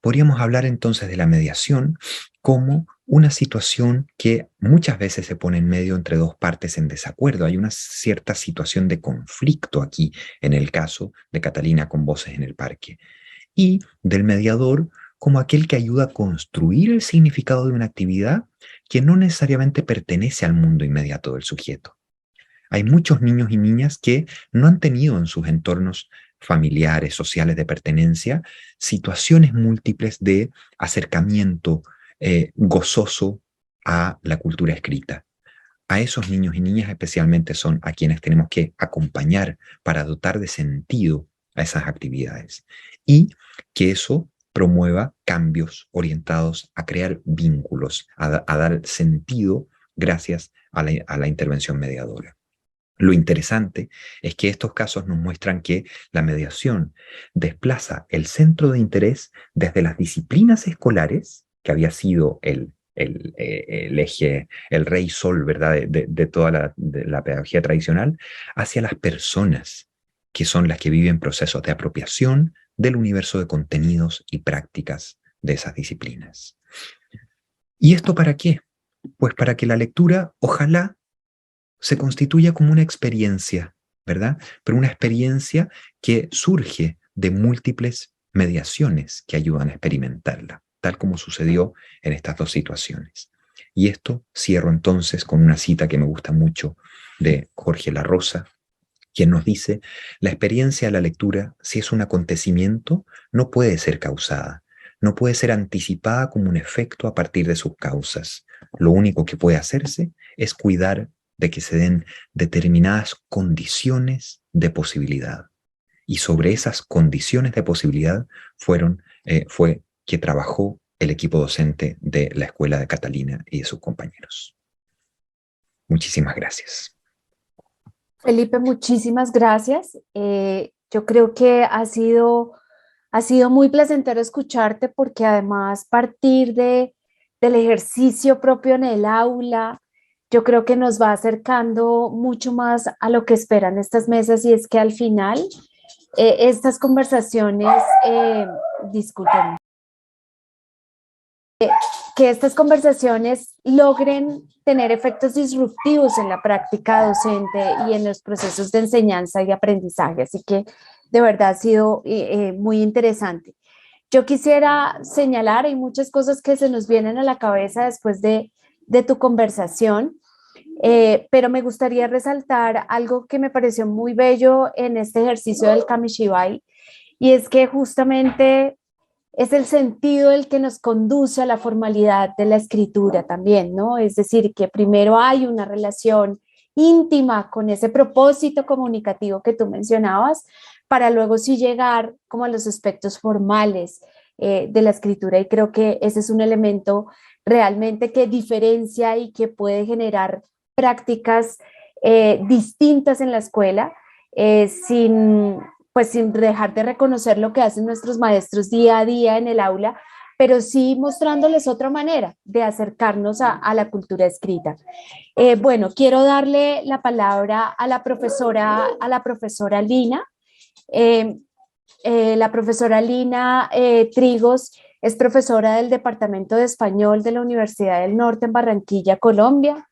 podríamos hablar entonces de la mediación como una situación que muchas veces se pone en medio entre dos partes en desacuerdo. Hay una cierta situación de conflicto aquí en el caso de Catalina con Voces en el Parque. Y del mediador como aquel que ayuda a construir el significado de una actividad que no necesariamente pertenece al mundo inmediato del sujeto. Hay muchos niños y niñas que no han tenido en sus entornos familiares, sociales de pertenencia, situaciones múltiples de acercamiento gozoso a la cultura escrita. A esos niños y niñas especialmente son a quienes tenemos que acompañar para dotar de sentido a esas actividades. Y que eso promueva cambios orientados a crear vínculos, a dar sentido gracias a la intervención mediadora. Lo interesante es que estos casos nos muestran que la mediación desplaza el centro de interés desde las disciplinas escolares, que había sido el eje, el rey sol, ¿verdad?, de toda la pedagogía tradicional, hacia las personas, que son las que viven procesos de apropiación del universo de contenidos y prácticas de esas disciplinas. ¿Y esto para qué? Pues para que la lectura, ojalá, se constituya como una experiencia, ¿verdad? Pero una experiencia que surge de múltiples mediaciones que ayudan a experimentarla, tal como sucedió en estas dos situaciones. Y esto cierro entonces con una cita que me gusta mucho de Jorge La Rosa, quien nos dice: la experiencia de la lectura, si es un acontecimiento, no puede ser causada, no puede ser anticipada como un efecto a partir de sus causas. Lo único que puede hacerse es cuidar de que se den determinadas condiciones de posibilidad. Y sobre esas condiciones de posibilidad fue que trabajó el equipo docente de la Escuela de Catalina y de sus compañeros. Muchísimas gracias. Felipe, muchísimas gracias. Yo creo que ha sido muy placentero escucharte, porque además partir del ejercicio propio en el aula, yo creo que nos va acercando mucho más a lo que esperan estas mesas, y es que al final estas conversaciones, disculpen, que estas conversaciones logren tener efectos disruptivos en la práctica docente y en los procesos de enseñanza y aprendizaje. Así que de verdad ha sido muy interesante. Yo quisiera señalar, hay muchas cosas que se nos vienen a la cabeza después de tu conversación, pero me gustaría resaltar algo que me pareció muy bello en este ejercicio del Kamishibai, y es que justamente es el sentido el que nos conduce a la formalidad de la escritura también, ¿no? Es decir, que primero hay una relación íntima con ese propósito comunicativo que tú mencionabas, para luego sí llegar como a los aspectos formales de la escritura, y creo que ese es un elemento realmente que diferencia y que puede generar prácticas distintas en la escuela, sin dejar de reconocer lo que hacen nuestros maestros día a día en el aula, pero sí mostrándoles otra manera de acercarnos a la cultura escrita. Bueno, quiero darle la palabra a la profesora Lina. La profesora Lina Trigos es profesora del Departamento de Español de la Universidad del Norte en Barranquilla, Colombia.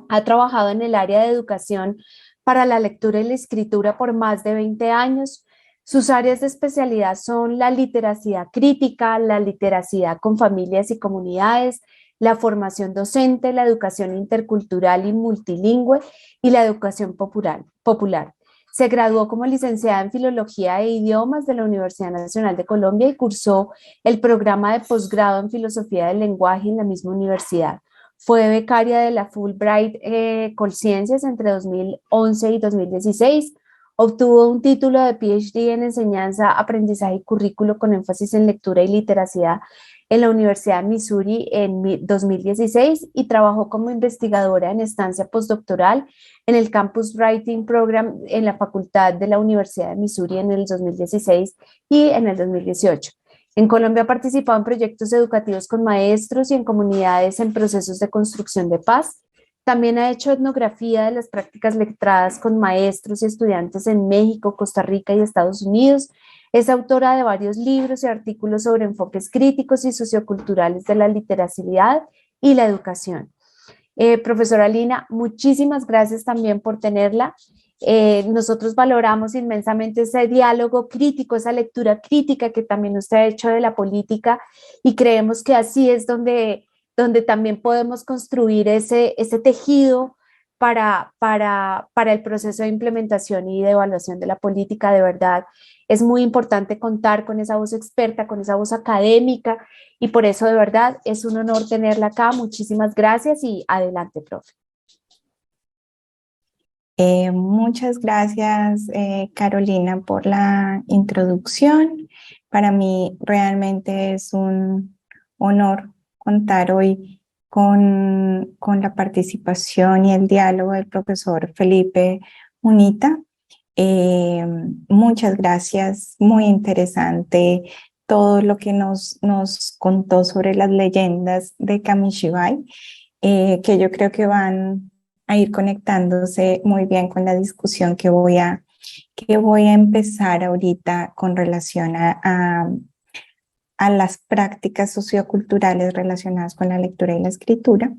Ha trabajado en el área de educación para la lectura y la escritura por más de 20 años. Sus áreas de especialidad son la literacidad crítica, la literacidad con familias y comunidades, la formación docente, la educación intercultural y multilingüe y la educación popular. Se graduó como licenciada en Filología e Idiomas de la Universidad Nacional de Colombia y cursó el programa de posgrado en Filosofía del Lenguaje en la misma universidad. Fue becaria de la Fulbright Colciencias entre 2011 y 2016. Obtuvo un título de PhD en Enseñanza, Aprendizaje y Currículo con énfasis en lectura y literacidad en la Universidad de Missouri en 2016 y trabajó como investigadora en estancia postdoctoral en el Campus Writing Program en la Facultad de la Universidad de Missouri en el 2016 y en el 2018. En Colombia ha participado en proyectos educativos con maestros y en comunidades en procesos de construcción de paz. También ha hecho etnografía de las prácticas letradas con maestros y estudiantes en México, Costa Rica y Estados Unidos. Es autora de varios libros y artículos sobre enfoques críticos y socioculturales de la literacidad y la educación. Profesora Lina, muchísimas gracias también por tenerla. Nosotros valoramos inmensamente ese diálogo crítico, esa lectura crítica que también usted ha hecho de la política, y creemos que así es donde también podemos construir ese tejido para el proceso de implementación y de evaluación de la política. De verdad, es muy importante contar con esa voz experta, con esa voz académica, y por eso de verdad es un honor tenerla acá. Muchísimas gracias y adelante, profe. Muchas gracias, Carolina, por la introducción. Para mí realmente es un honor contar hoy con la participación y el diálogo del profesor Felipe Munita. Muchas gracias, muy interesante todo lo que nos contó sobre las leyendas de Kamishibai, que yo creo que van a ir conectándose muy bien con la discusión que voy a empezar ahorita con relación a las prácticas socioculturales relacionadas con la lectura y la escritura.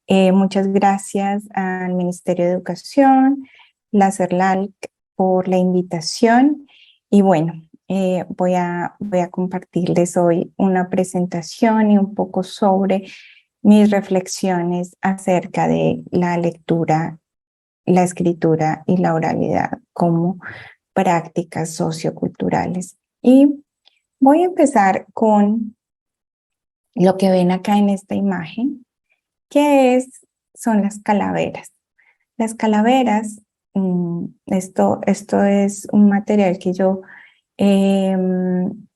Muchas gracias al Ministerio de Educación, la CERLALC, por la invitación. Y bueno, voy a compartirles hoy una presentación y un poco sobre mis reflexiones acerca de la lectura, la escritura y la oralidad como prácticas socioculturales. Y voy a empezar con lo que ven acá en esta imagen, que son las calaveras. Las calaveras, esto es un material que yo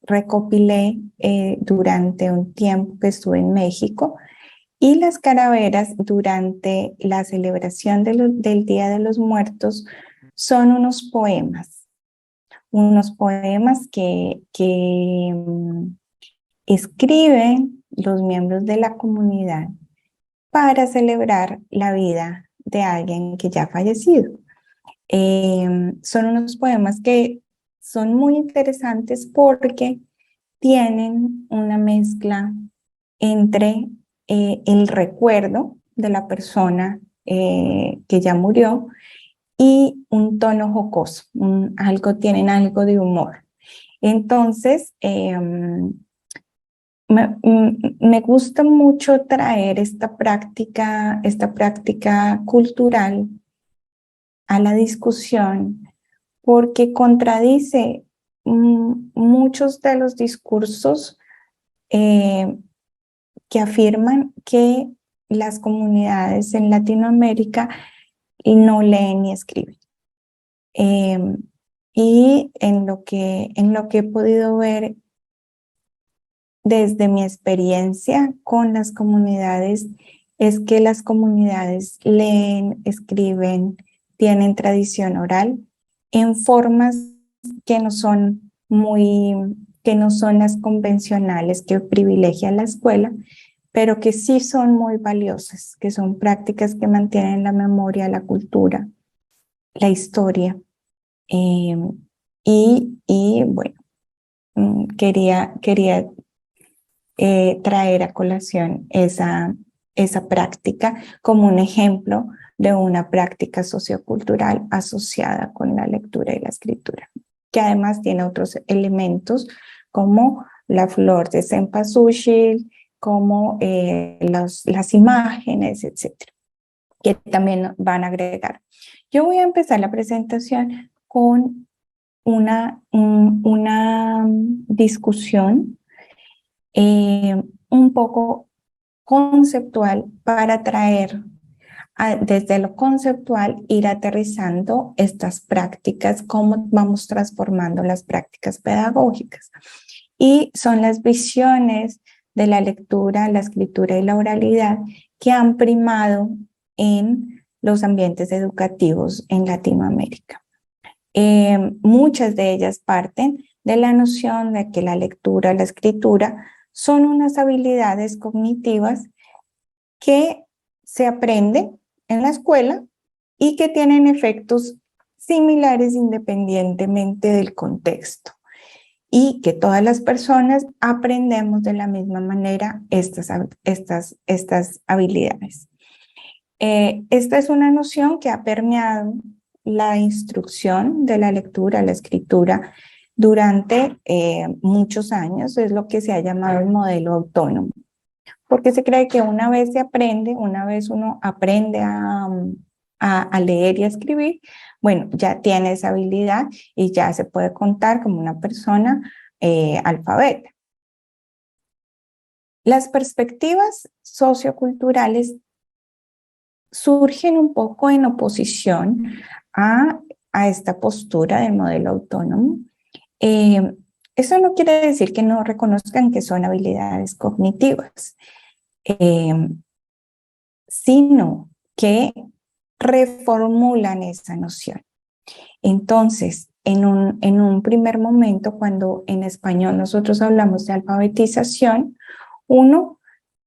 recopilé durante un tiempo que estuve en México, y las calaveras durante la celebración del Día de los Muertos son unos poemas que escriben los miembros de la comunidad para celebrar la vida de alguien que ya ha fallecido. Son unos poemas que son muy interesantes porque tienen una mezcla entre el recuerdo de la persona que ya murió y un tono jocoso, tienen algo de humor. Entonces, me gusta mucho traer esta práctica cultural a la discusión porque contradice muchos de los discursos que afirman que las comunidades en Latinoamérica no leen ni escriben. Y en lo que he podido ver desde mi experiencia con las comunidades es que las comunidades leen, escriben, tienen tradición oral en formas que no son las convencionales que privilegia la escuela, pero que sí son muy valiosas, que son prácticas que mantienen la memoria, la cultura, la historia. Y bueno, quería traer a colación esa práctica como un ejemplo de una práctica sociocultural asociada con la lectura y la escritura, que además tiene otros elementos como la flor de cempasúchil, como las imágenes, etcétera, que también van a agregar. Yo voy a empezar la presentación con una discusión un poco conceptual para traer desde lo conceptual ir aterrizando estas prácticas, cómo vamos transformando las prácticas pedagógicas. Y son las visiones de la lectura, la escritura y la oralidad que han primado en los ambientes educativos en Latinoamérica. Muchas de ellas parten de la noción de que la lectura, la escritura son unas habilidades cognitivas que se aprenden en la escuela y que tienen efectos similares independientemente del contexto, y que todas las personas aprendemos de la misma manera estas habilidades. Esta es una noción que ha permeado la instrucción de la lectura, la escritura durante muchos años. Es lo que se ha llamado el modelo autónomo, porque se cree que una vez uno aprende a leer y a escribir, bueno, ya tiene esa habilidad y ya se puede contar como una persona alfabeta. Las perspectivas socioculturales surgen un poco en oposición a esta postura del modelo autónomo, Eso no quiere decir que no reconozcan que son habilidades cognitivas, sino que reformulan esa noción. Entonces, en un primer momento, cuando en español nosotros hablamos de alfabetización, uno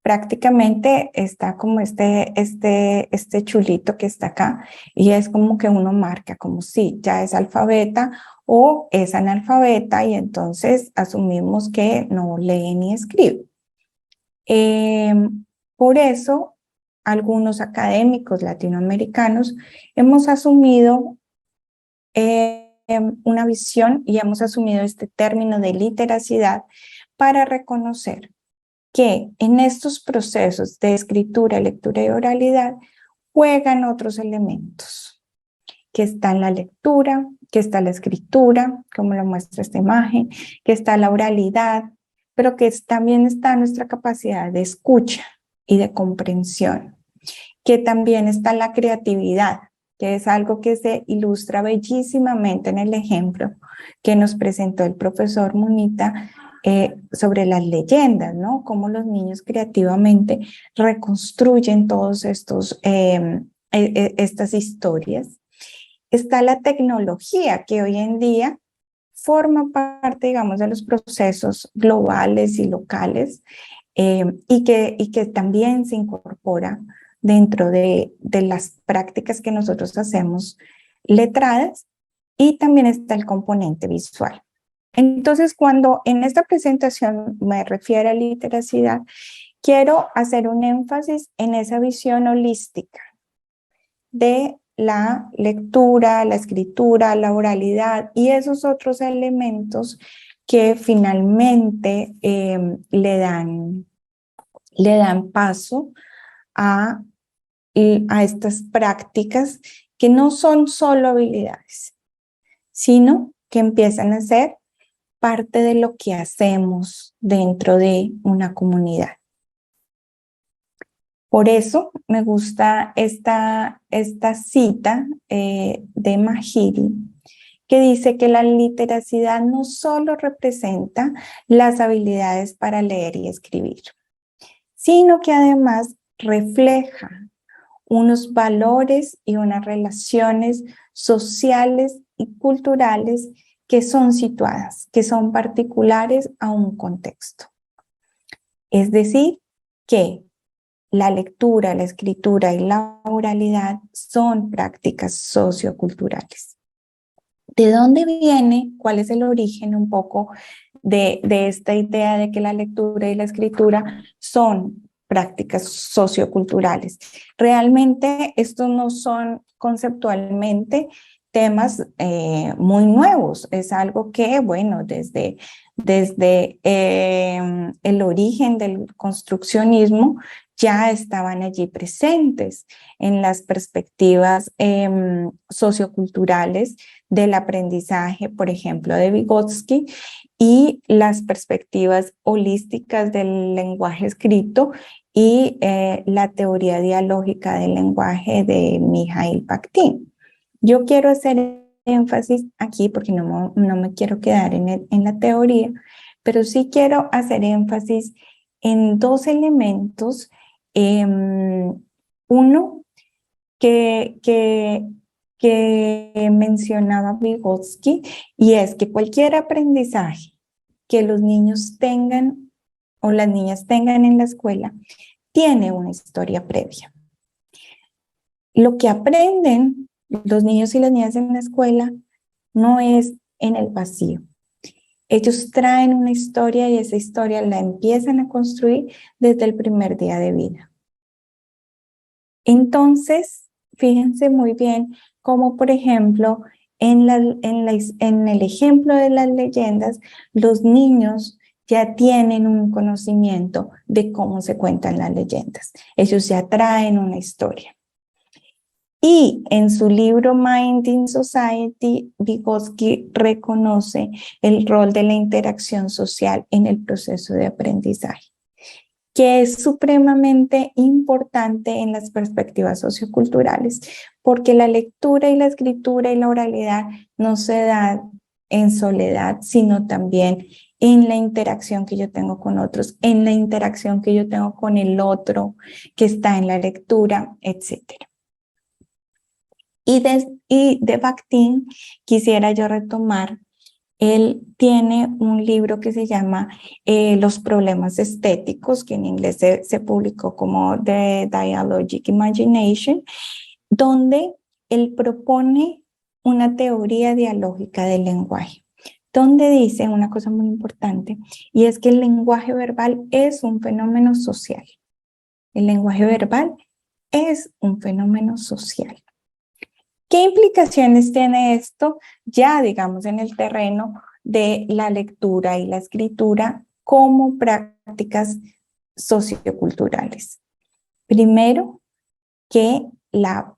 prácticamente está como este chulito que está acá, y es como que uno marca como si ya es alfabeta o es analfabeta, y entonces asumimos que no lee ni escribe. Por eso, algunos académicos latinoamericanos hemos asumido una visión y hemos asumido este término de literacidad para reconocer que en estos procesos de escritura, lectura y oralidad juegan otros elementos, que está la lectura, que está la escritura, como lo muestra esta imagen, que está la oralidad, pero que también está nuestra capacidad de escucha y de comprensión, que también está la creatividad, que es algo que se ilustra bellísimamente en el ejemplo que nos presentó el profesor Munita sobre las leyendas, ¿no? Cómo los niños creativamente reconstruyen todos estas historias. Está la tecnología, que hoy en día forma parte, digamos, de los procesos globales y locales, y que también se incorpora dentro de las prácticas que nosotros hacemos letradas, y también está el componente visual. Entonces, cuando en esta presentación me refiero a literacidad, quiero hacer un énfasis en esa visión holística de la lectura, la escritura, la oralidad y esos otros elementos que finalmente le dan paso a estas prácticas que no son solo habilidades, sino que empiezan a ser parte de lo que hacemos dentro de una comunidad. Por eso me gusta esta cita de Mahiri, que dice que la literacidad no solo representa las habilidades para leer y escribir, sino que además refleja unos valores y unas relaciones sociales y culturales que son situadas, que son particulares a un contexto. Es decir, que la lectura, la escritura y la oralidad son prácticas socioculturales. ¿De dónde viene? ¿Cuál es el origen un poco de esta idea de que la lectura y la escritura son prácticas socioculturales? Realmente estos no son conceptualmente temas muy nuevos. Es algo que, bueno, desde el origen del construccionismo ya estaban allí presentes en las perspectivas socioculturales del aprendizaje, por ejemplo, de Vygotsky, y las perspectivas holísticas del lenguaje escrito y la teoría dialógica del lenguaje de Mikhail Bakhtin. Yo quiero hacer énfasis aquí porque no me quiero quedar en la teoría, pero sí quiero hacer énfasis en dos elementos. Uno que mencionaba Vygotsky, y es que cualquier aprendizaje que los niños tengan o las niñas tengan en la escuela tiene una historia previa. Lo que aprenden los niños y las niñas en la escuela no es en el vacío. Ellos traen una historia y esa historia la empiezan a construir desde el primer día de vida. Entonces, fíjense muy bien cómo, por ejemplo, en el ejemplo de las leyendas, los niños ya tienen un conocimiento de cómo se cuentan las leyendas. Ellos ya traen una historia. Y en su libro Mind in Society, Vygotsky reconoce el rol de la interacción social en el proceso de aprendizaje, que es supremamente importante en las perspectivas socioculturales, porque la lectura y la escritura y la oralidad no se dan en soledad, sino también en la interacción que yo tengo con otros, en la interacción que yo tengo con el otro que está en la lectura, etc. Y de Bakhtin quisiera yo retomar. Él tiene un libro que se llama Los problemas estéticos, que en inglés se publicó como The Dialogic Imagination, donde él propone una teoría dialógica del lenguaje, donde dice una cosa muy importante, y es que el lenguaje verbal es un fenómeno social. El lenguaje verbal es un fenómeno social. ¿Qué implicaciones tiene esto ya, digamos, en el terreno de la lectura y la escritura como prácticas socioculturales? Primero, que la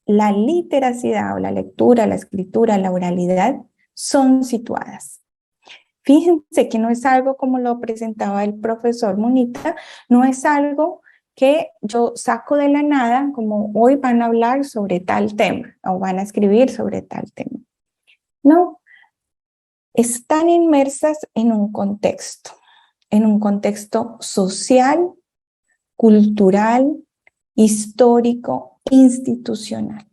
literacidad o la lectura, la escritura, la oralidad son situadas. Fíjense que no es algo como lo presentaba el profesor Munita, no es algo que yo saco de la nada, como hoy van a hablar sobre tal tema o van a escribir sobre tal tema. No, están inmersas en un contexto social, cultural, histórico, institucional,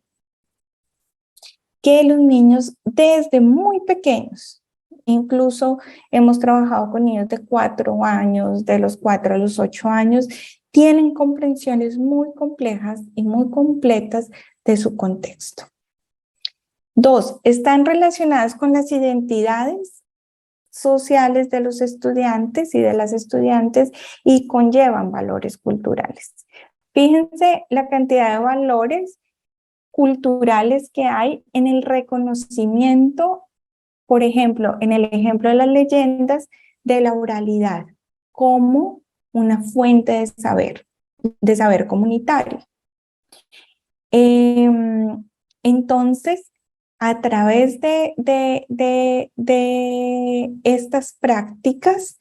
que los niños desde muy pequeños, incluso hemos trabajado con niños de 4 años, de los 4 a los 8 años, tienen comprensiones muy complejas y muy completas de su contexto. 2, están relacionadas con las identidades sociales de los estudiantes y de las estudiantes y conllevan valores culturales. Fíjense la cantidad de valores culturales que hay en el reconocimiento, por ejemplo, en el ejemplo de las leyendas, de la oralidad como una fuente de saber comunitario. Entonces, a través de estas prácticas,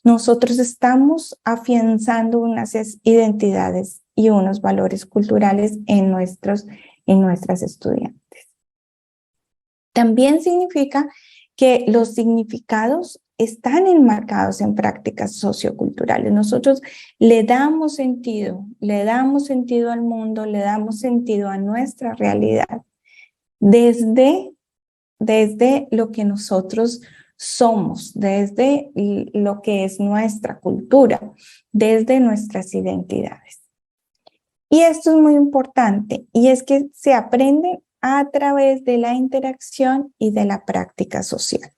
nosotros estamos afianzando unas identidades y unos valores culturales en nuestras estudiantes. También significa que los significados están enmarcados en prácticas socioculturales. Nosotros le damos sentido al mundo, le damos sentido a nuestra realidad desde lo que nosotros somos, desde lo que es nuestra cultura, desde nuestras identidades. Y esto es muy importante, y es que se aprende a través de la interacción y de la práctica social.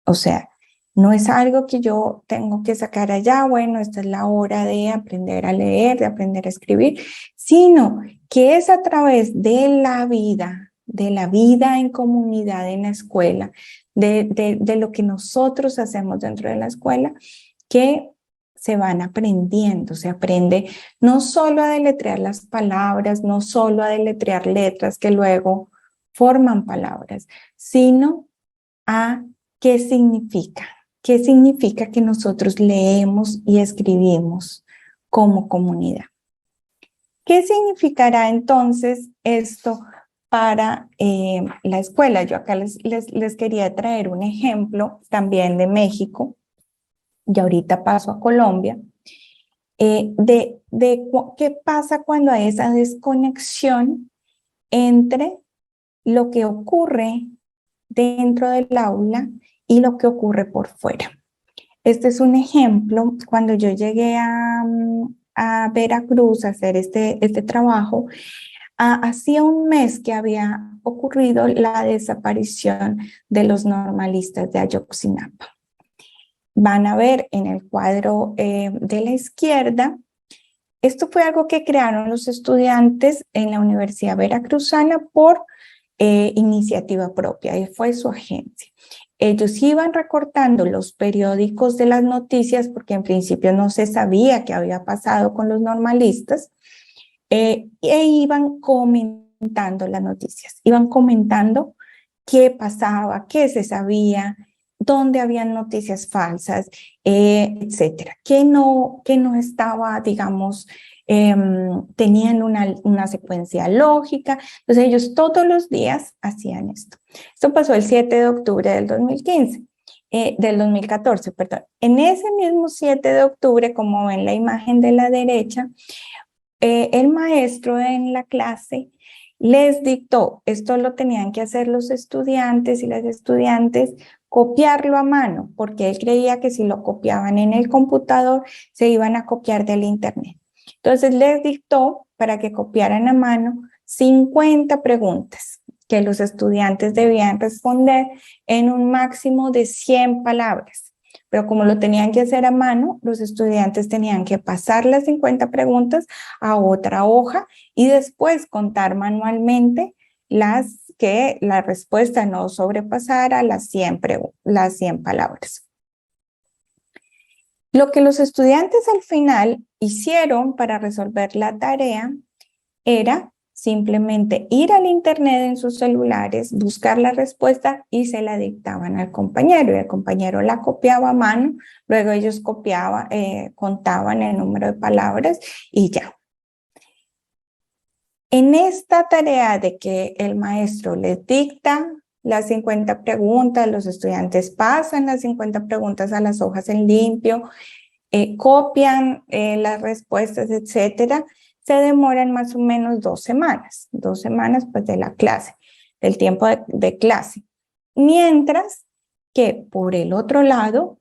O sea, no es algo que yo tengo que sacar allá, bueno, esta es la hora de aprender a leer, de aprender a escribir, sino que es a través de la vida en comunidad, en la escuela, de lo que nosotros hacemos dentro de la escuela, que se van aprendiendo, se aprende no solo a deletrear las palabras, no solo a deletrear letras que luego forman palabras, sino a qué significa que nosotros leemos y escribimos como comunidad. ¿Qué significará entonces esto para la escuela? Yo acá les quería traer un ejemplo también de México, y ahorita paso a Colombia, de qué pasa cuando hay esa desconexión entre lo que ocurre dentro del aula y lo que ocurre por fuera. Este es un ejemplo. Cuando yo llegué a Veracruz a hacer este trabajo, hacía un mes que había ocurrido la desaparición de los normalistas de Ayotzinapa. Van a ver en el cuadro de la izquierda, esto fue algo que crearon los estudiantes en la Universidad Veracruzana por iniciativa propia, y fue su agencia. Ellos iban recortando los periódicos de las noticias, porque en principio no se sabía qué había pasado con los normalistas, e iban comentando las noticias, iban comentando qué pasaba, qué se sabía, dónde habían noticias falsas, etcétera, que no estaba, digamos, tenían una secuencia lógica. Entonces ellos todos los días hacían esto. Esto pasó el 7 de octubre del 2014, perdón. En ese mismo 7 de octubre, como ven la imagen de la derecha, el maestro en la clase les dictó, esto lo tenían que hacer los estudiantes y las estudiantes, copiarlo a mano, porque él creía que si lo copiaban en el computador, se iban a copiar del internet. Entonces les dictó para que copiaran a mano 50 preguntas que los estudiantes debían responder en un máximo de 100 palabras. Pero como lo tenían que hacer a mano, los estudiantes tenían que pasar las 50 preguntas a otra hoja y después contar manualmente que la respuesta no sobrepasara las 100 palabras. Lo que los estudiantes al final hicieron para resolver la tarea era simplemente ir al internet en sus celulares, buscar la respuesta y se la dictaban al compañero. Y el compañero la copiaba a mano, luego ellos contaban el número de palabras y ya. En esta tarea de que el maestro les dicta las 50 preguntas, los estudiantes pasan las 50 preguntas a las hojas en limpio, copian las respuestas, etcétera, se demoran más o menos 2 semanas pues de la clase, del tiempo de clase. Mientras que por el otro lado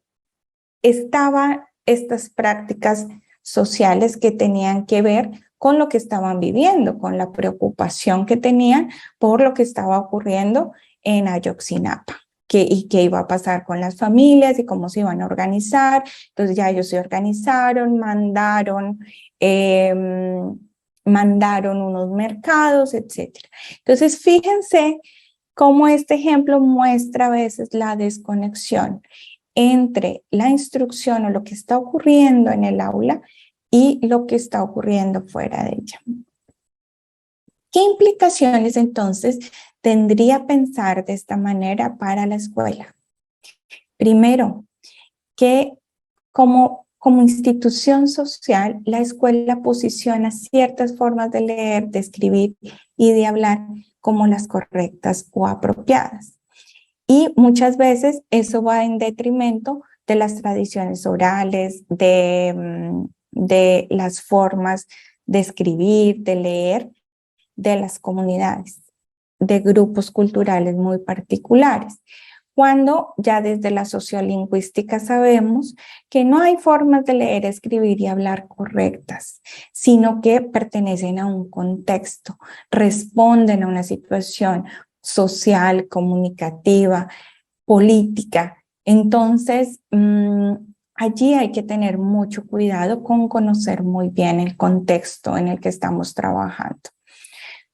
estaban estas prácticas sociales que tenían que ver con lo que estaban viviendo, con la preocupación que tenían por lo que estaba ocurriendo en Ayotzinapa. Y qué iba a pasar con las familias y cómo se iban a organizar. Entonces ya ellos se organizaron, mandaron unos mercados, etc. Entonces fíjense cómo este ejemplo muestra a veces la desconexión entre la instrucción o lo que está ocurriendo en el aula y lo que está ocurriendo fuera de ella. ¿Qué implicaciones entonces tendría pensar de esta manera para la escuela? Primero, que como institución social, la escuela posiciona ciertas formas de leer, de escribir y de hablar como las correctas o apropiadas. Y muchas veces eso va en detrimento de las tradiciones orales, de las formas de escribir, de leer, de las comunidades, de grupos culturales muy particulares, cuando ya desde la sociolingüística sabemos que no hay formas de leer, escribir y hablar correctas, sino que pertenecen a un contexto, responden a una situación social, comunicativa, política. Entonces, allí hay que tener mucho cuidado con conocer muy bien el contexto en el que estamos trabajando.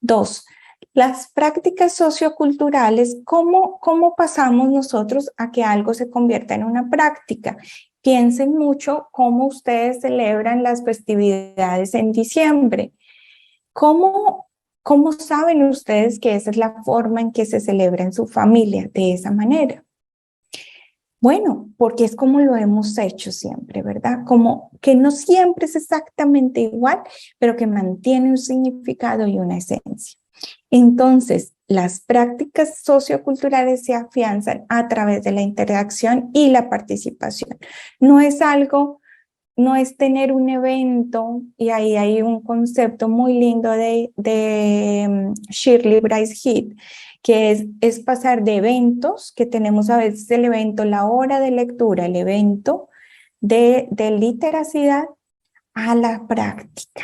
2, las prácticas socioculturales, ¿cómo pasamos nosotros a que algo se convierta en una práctica? Piensen mucho cómo ustedes celebran las festividades en diciembre. ¿Cómo saben ustedes que esa es la forma en que se celebra en su familia de esa manera? Bueno, porque es como lo hemos hecho siempre, ¿verdad? Como que no siempre es exactamente igual, pero que mantiene un significado y una esencia. Entonces, las prácticas socioculturales se afianzan a través de la interacción y la participación. No es tener un evento, y ahí hay un concepto muy lindo de Shirley Bryce Heath, que es pasar de eventos, que tenemos a veces el evento, la hora de lectura, el evento de literacidad, a la práctica,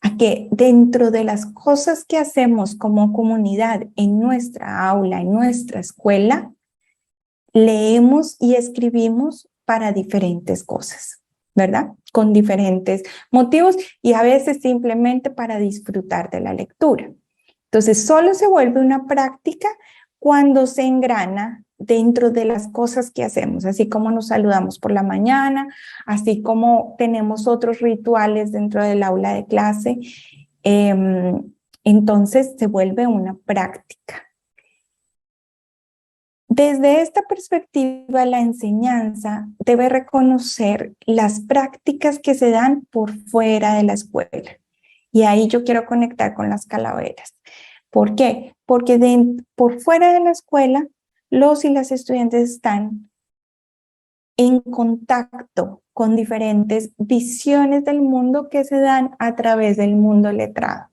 a que dentro de las cosas que hacemos como comunidad en nuestra aula, en nuestra escuela, leemos y escribimos para diferentes cosas, ¿verdad? Con diferentes motivos y a veces simplemente para disfrutar de la lectura. Entonces, solo se vuelve una práctica cuando se engrana dentro de las cosas que hacemos, así como nos saludamos por la mañana, así como tenemos otros rituales dentro del aula de clase, entonces se vuelve una práctica. Desde esta perspectiva, la enseñanza debe reconocer las prácticas que se dan por fuera de la escuela. Y ahí yo quiero conectar con las calaveras. ¿Por qué? Porque por fuera de la escuela, los y las estudiantes están en contacto con diferentes visiones del mundo que se dan a través del mundo letrado.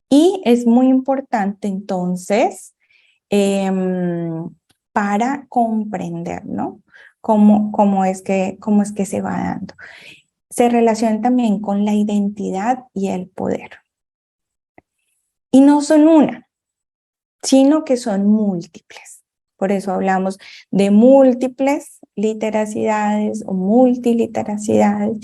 Y es muy importante entonces para comprender, ¿no? Cómo es que se va dando. Se relaciona también con la identidad y el poder. Y no son una, sino que son múltiples. Por eso hablamos de múltiples literacidades o multiliteracidades.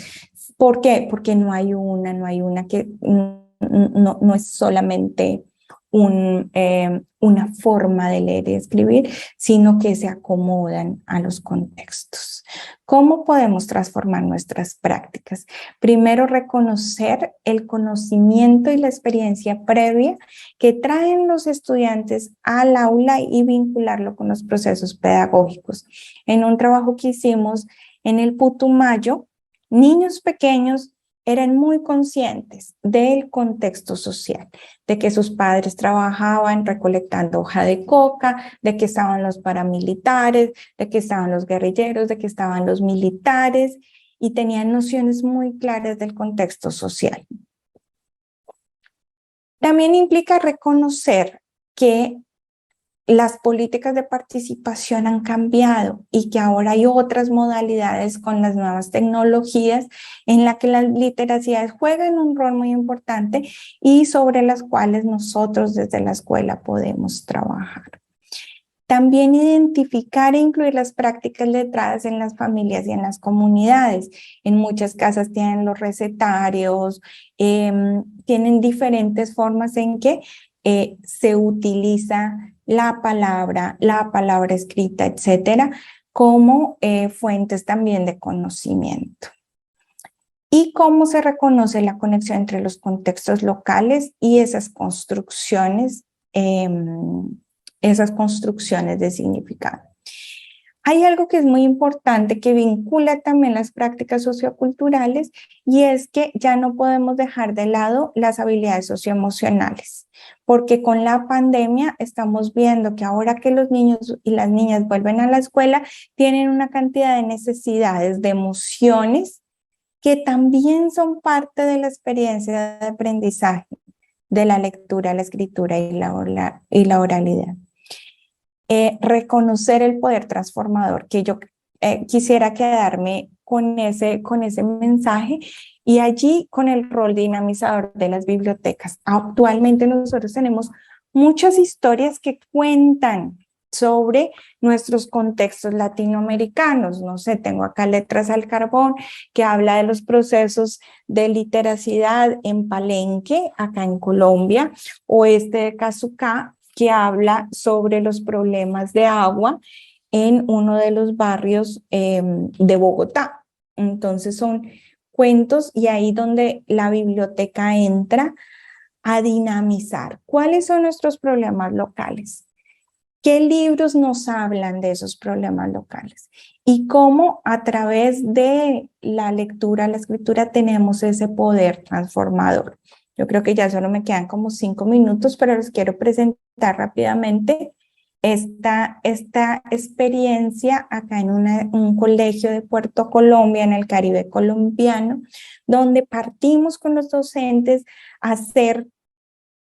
¿Por qué? Porque no hay una que no es solamente una forma de leer y escribir, sino que se acomodan a los contextos. ¿Cómo podemos transformar nuestras prácticas? Primero, reconocer el conocimiento y la experiencia previa que traen los estudiantes al aula y vincularlo con los procesos pedagógicos. En un trabajo que hicimos en el Putumayo, niños pequeños eran muy conscientes del contexto social, de que sus padres trabajaban recolectando hoja de coca, de que estaban los paramilitares, de que estaban los guerrilleros, de que estaban los militares, y tenían nociones muy claras del contexto social. También implica reconocer que las políticas de participación han cambiado y que ahora hay otras modalidades con las nuevas tecnologías en las que las literacidades juegan un rol muy importante y sobre las cuales nosotros desde la escuela podemos trabajar. También identificar e incluir las prácticas letradas en las familias y en las comunidades. En muchas casas tienen los recetarios, tienen diferentes formas en que se utiliza la palabra escrita, etcétera, como fuentes también de conocimiento. Y cómo se reconoce la conexión entre los contextos locales y esas construcciones de significado. Hay algo que es muy importante que vincula también las prácticas socioculturales y es que ya no podemos dejar de lado las habilidades socioemocionales, porque con la pandemia estamos viendo que ahora que los niños y las niñas vuelven a la escuela, tienen una cantidad de necesidades, de emociones que también son parte de la experiencia de aprendizaje de la lectura, la escritura y la oralidad. Reconocer el poder transformador, que yo quisiera quedarme con ese mensaje y allí con el rol dinamizador de las bibliotecas. Actualmente nosotros tenemos muchas historias que cuentan sobre nuestros contextos latinoamericanos. No sé, tengo acá Letras al Carbón, que habla de los procesos de literacidad en Palenque, acá en Colombia, o de Casucá, que habla sobre los problemas de agua en uno de los barrios de Bogotá. Entonces son cuentos y ahí donde la biblioteca entra a dinamizar. ¿Cuáles son nuestros problemas locales? ¿Qué libros nos hablan de esos problemas locales? Y cómo a través de la lectura, la escritura, tenemos ese poder transformador. Yo creo que ya solo me quedan como 5 minutos, pero les quiero presentar rápidamente esta experiencia acá en un colegio de Puerto Colombia, en el Caribe colombiano, donde partimos con los docentes a hacer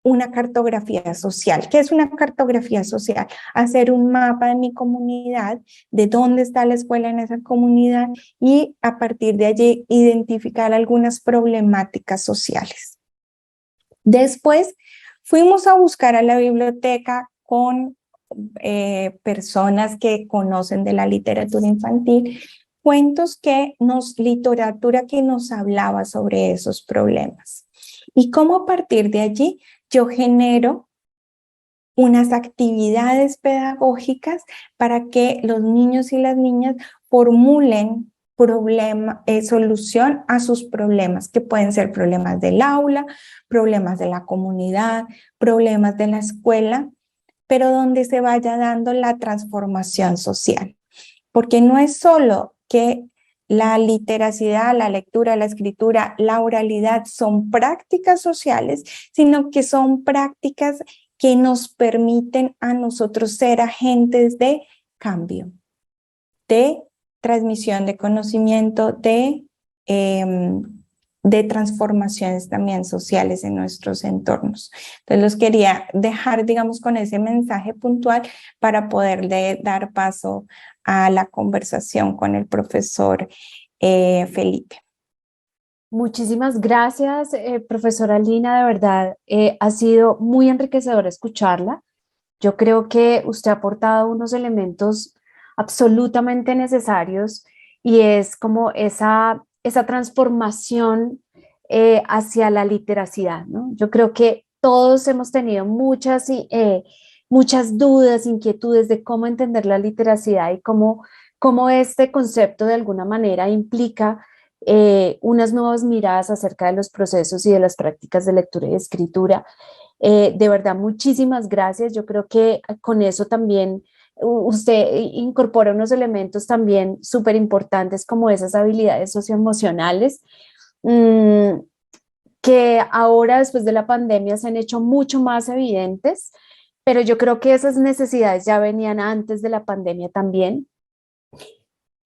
una cartografía social. ¿Qué es una cartografía social? Hacer un mapa de mi comunidad, de dónde está la escuela en esa comunidad y a partir de allí identificar algunas problemáticas sociales. Después fuimos a buscar a la biblioteca con personas que conocen de la literatura infantil, literatura que nos hablaba sobre esos problemas. Y cómo a partir de allí yo genero unas actividades pedagógicas para que los niños y las niñas formulen solución a sus problemas, que pueden ser problemas del aula, problemas de la comunidad, problemas de la escuela, pero donde se vaya dando la transformación social. Porque no es solo que la literacidad, la lectura, la escritura, la oralidad son prácticas sociales, sino que son prácticas que nos permiten a nosotros ser agentes de cambio, de transmisión de conocimiento, de transformaciones también sociales en nuestros entornos. Entonces los quería dejar, digamos, con ese mensaje puntual para poderle dar paso a la conversación con el profesor Felipe. Muchísimas gracias, profesora Lina, de verdad, ha sido muy enriquecedor escucharla. Yo creo que usted ha aportado unos elementos absolutamente necesarios y es como esa transformación hacia la literacidad, ¿no? Yo creo que todos hemos tenido muchas dudas, inquietudes de cómo entender la literacidad y cómo este concepto de alguna manera implica unas nuevas miradas acerca de los procesos y de las prácticas de lectura y escritura. De verdad, muchísimas gracias. Yo creo que con eso también usted incorpora unos elementos también súper importantes como esas habilidades socioemocionales que ahora después de la pandemia se han hecho mucho más evidentes, pero yo creo que esas necesidades ya venían antes de la pandemia también.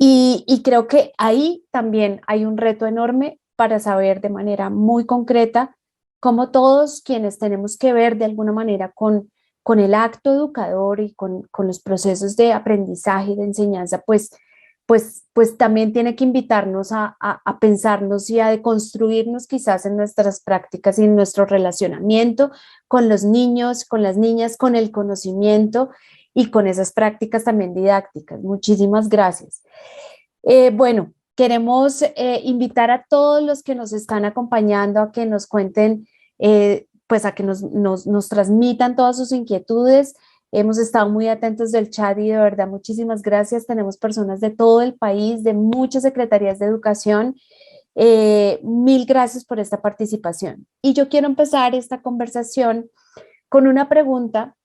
Y creo que ahí también hay un reto enorme para saber de manera muy concreta cómo todos quienes tenemos que ver de alguna manera con el acto educador y con los procesos de aprendizaje y de enseñanza, pues también tiene que invitarnos a pensarnos y a deconstruirnos quizás en nuestras prácticas y en nuestro relacionamiento con los niños, con las niñas, con el conocimiento y con esas prácticas también didácticas. Muchísimas gracias. Bueno, queremos invitar a todos los que nos están acompañando a que nos cuenten, pues a que nos transmitan todas sus inquietudes. Hemos estado muy atentos del chat y de verdad muchísimas gracias. Tenemos personas de todo el país, de muchas secretarías de educación. Mil gracias por esta participación. Y yo quiero empezar esta conversación con una pregunta,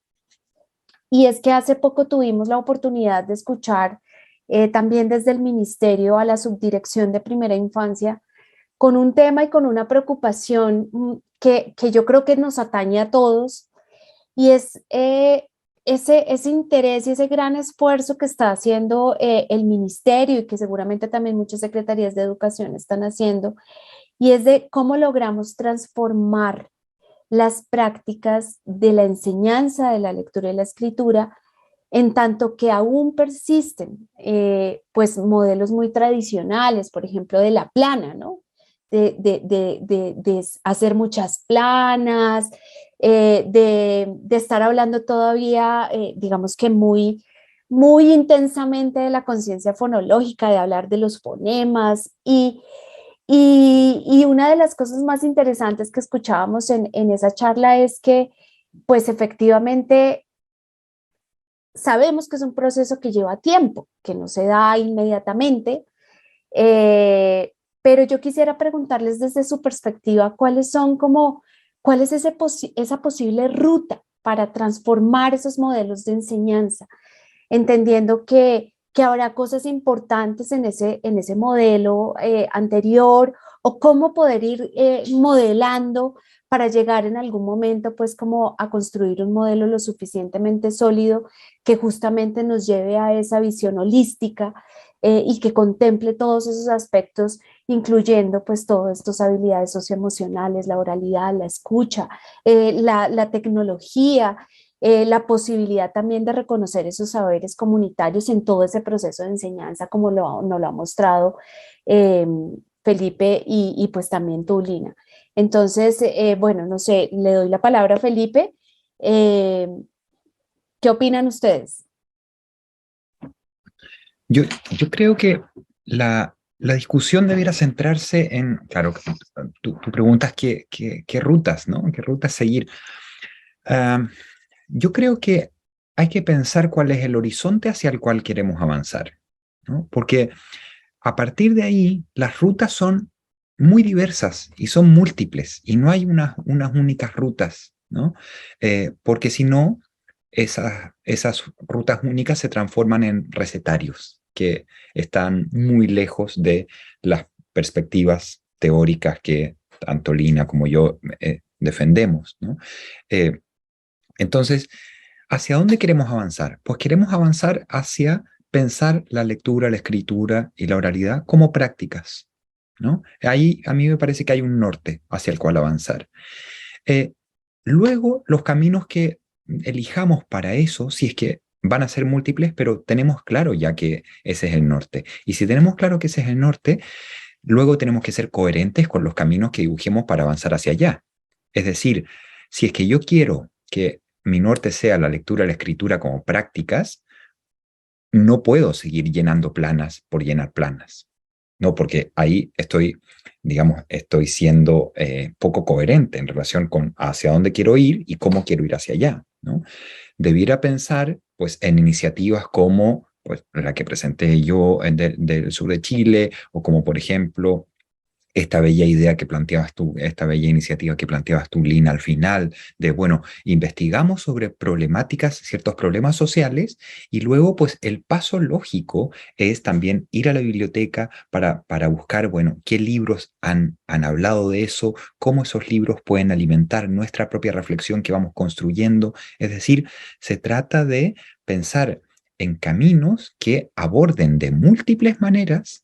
y es que hace poco tuvimos la oportunidad de escuchar también desde el Ministerio a la Subdirección de Primera Infancia con un tema y con una preocupación que yo creo que nos atañe a todos, y es ese interés y ese gran esfuerzo que está haciendo el Ministerio y que seguramente también muchas secretarías de educación están haciendo, y es de cómo logramos transformar las prácticas de la enseñanza de la lectura y la escritura, en tanto que aún persisten pues modelos muy tradicionales, por ejemplo, de la plana, ¿no? De hacer muchas planas, de estar hablando todavía, digamos que muy intensamente de la conciencia fonológica, de hablar de los fonemas y una de las cosas más interesantes que escuchábamos en esa charla es que, pues efectivamente, sabemos que es un proceso que lleva tiempo, que no se da inmediatamente, pero yo quisiera preguntarles desde su perspectiva cuál es esa posible ruta para transformar esos modelos de enseñanza, entendiendo que habrá cosas importantes en ese modelo anterior, o cómo poder ir modelando para llegar en algún momento pues como a construir un modelo lo suficientemente sólido que justamente nos lleve a esa visión holística y que contemple todos esos aspectos, incluyendo pues todas estas habilidades socioemocionales, la oralidad, la escucha, la tecnología, la posibilidad también de reconocer esos saberes comunitarios en todo ese proceso de enseñanza, como nos lo ha mostrado Felipe y pues también tú, Lina. Entonces, bueno, no sé, le doy la palabra a Felipe. ¿Qué opinan ustedes? Yo creo que la discusión debiera centrarse en, claro, tú preguntas qué rutas, ¿no? ¿Qué rutas seguir? Yo creo que hay que pensar cuál es el horizonte hacia el cual queremos avanzar, ¿no? Porque a partir de ahí las rutas son muy diversas y son múltiples y no hay unas únicas rutas, ¿no? Porque si no, esas rutas únicas se transforman en recetarios que están muy lejos de las perspectivas teóricas que tanto Lina como yo defendemos, ¿no? Entonces, ¿hacia dónde queremos avanzar? Pues queremos avanzar hacia pensar la lectura, la escritura y la oralidad como prácticas, ¿no? Ahí a mí me parece que hay un norte hacia el cual avanzar. Luego, los caminos que elijamos para eso, si es que van a ser múltiples, pero tenemos claro ya que ese es el norte. Y si tenemos claro que ese es el norte, luego tenemos que ser coherentes con los caminos que dibujemos para avanzar hacia allá. Es decir, si es que yo quiero que mi norte sea la lectura y la escritura como prácticas, no puedo seguir llenando planas por llenar planas. No, porque ahí estoy, digamos, estoy siendo poco coherente en relación con hacia dónde quiero ir y cómo quiero ir hacia allá, ¿no? Debiera pensar, pues, en iniciativas como pues, la que presenté yo del sur de Chile, o como, por ejemplo, esta bella idea que planteabas tú, esta bella iniciativa que planteabas tú, Lina, al final, de, bueno, investigamos sobre problemáticas, ciertos problemas sociales, y luego, pues, el paso lógico es también ir a la biblioteca para buscar, bueno, qué libros han hablado de eso, cómo esos libros pueden alimentar nuestra propia reflexión que vamos construyendo. Es decir, se trata de pensar en caminos que aborden de múltiples maneras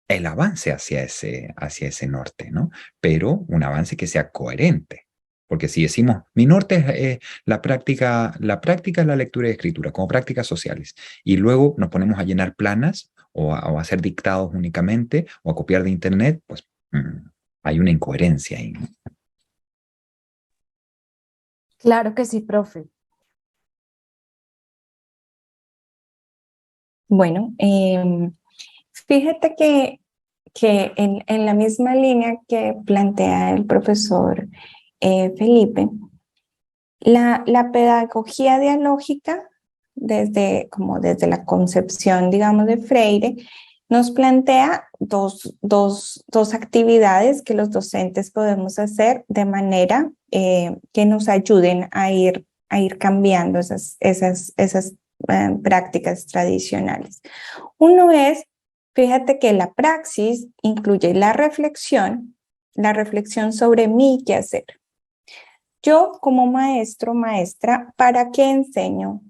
el avance hacia ese norte, ¿no? Pero un avance que sea coherente. Porque si decimos, mi norte es la práctica, la lectura y escritura, como prácticas sociales, y luego nos ponemos a llenar planas o a hacer dictados únicamente, o a copiar de internet, pues hay una incoherencia ahí, ¿no? Claro que sí, profe. Bueno, fíjate que en la misma línea que plantea el profesor Felipe, la pedagogía dialógica, como desde la concepción, digamos, de Freire, nos plantea dos actividades que los docentes podemos hacer de manera que nos ayuden a ir cambiando esas prácticas tradicionales. Uno es, fíjate que la praxis incluye la reflexión sobre mi quehacer. Yo como maestro, maestra, ¿para qué enseño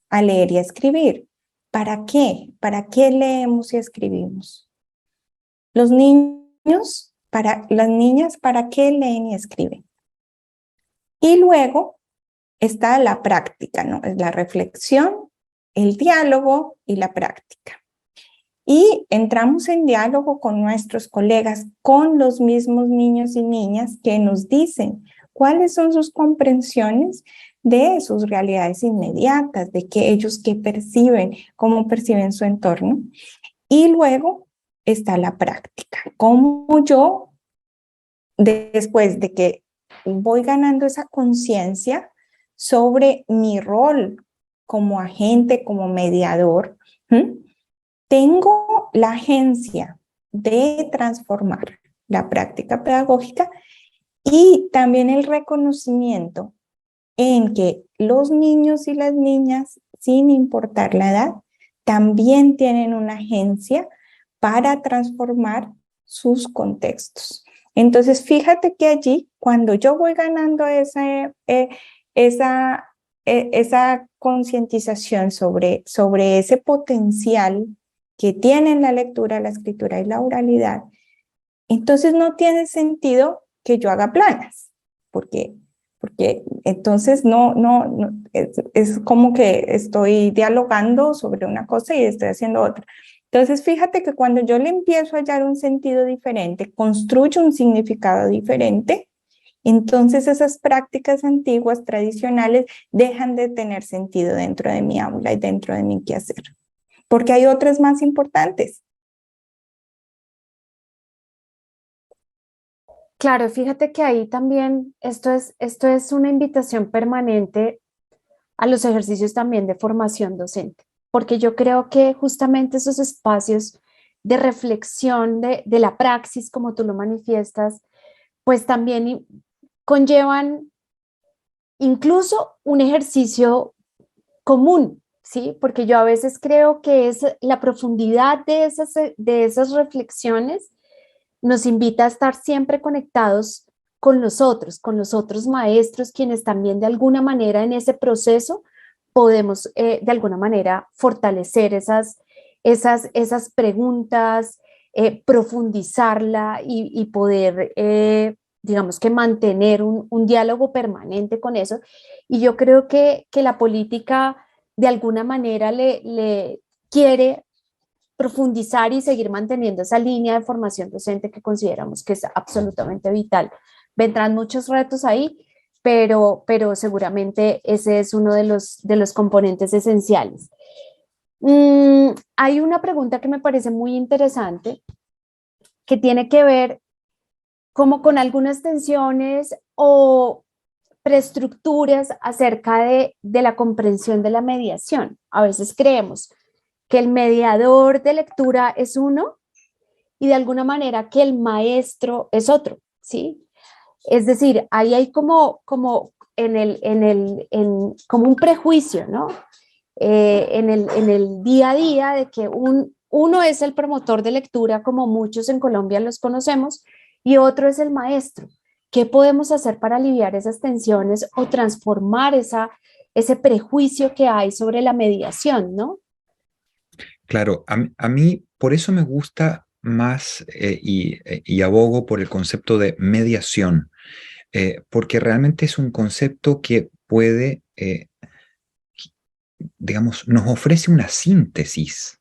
a leer y a escribir? ¿Para qué? ¿Para qué leemos y escribimos? Los niños, las niñas, ¿para qué leen y escriben? Y luego está la práctica, ¿no? Es la reflexión, el diálogo y la práctica. Y entramos en diálogo con nuestros colegas, con los mismos niños y niñas que nos dicen cuáles son sus comprensiones de sus realidades inmediatas, de que ellos qué perciben, cómo perciben su entorno. Y luego está la práctica, cómo yo, después de que voy ganando esa conciencia sobre mi rol como agente, como mediador, tengo la agencia de transformar la práctica pedagógica y también el reconocimiento en que los niños y las niñas, sin importar la edad, también tienen una agencia para transformar sus contextos. Entonces, fíjate que allí, cuando yo voy ganando esa concientización sobre ese potencial que tienen la lectura, la escritura y la oralidad, entonces no tiene sentido que yo haga planas, porque entonces es como que estoy dialogando sobre una cosa y estoy haciendo otra. Entonces fíjate que cuando yo le empiezo a hallar un sentido diferente, construyo un significado diferente, entonces esas prácticas antiguas, tradicionales, dejan de tener sentido dentro de mi aula y dentro de mi quehacer, porque hay otras más importantes. Claro, fíjate que ahí también esto es una invitación permanente a los ejercicios también de formación docente, porque yo creo que justamente esos espacios de reflexión de la praxis, como tú lo manifiestas, pues también conllevan incluso un ejercicio común, ¿sí? Porque yo a veces creo que es la profundidad de esas reflexiones nos invita a estar siempre conectados con los otros maestros, quienes también de alguna manera en ese proceso podemos de alguna manera fortalecer esas preguntas, profundizarla y poder, digamos que mantener un diálogo permanente con eso. Y yo creo que la política de alguna manera le quiere profundizar y seguir manteniendo esa línea de formación docente que consideramos que es absolutamente vital. Vendrán muchos retos ahí, pero seguramente ese es uno de los componentes esenciales. Hay una pregunta que me parece muy interesante que tiene que ver como con algunas tensiones o preestructuras acerca de la comprensión de la mediación. A veces creemos que el mediador de lectura es uno y de alguna manera que el maestro es otro, ¿sí? Es decir, ahí hay como como un prejuicio, ¿no? En el día a día de que uno es el promotor de lectura, como muchos en Colombia los conocemos, y otro es el maestro. ¿Qué podemos hacer para aliviar esas tensiones o transformar ese prejuicio que hay sobre la mediación, ¿no? Claro, a mí por eso me gusta más y abogo por el concepto de mediación, porque realmente es un concepto que puede, digamos, nos ofrece una síntesis,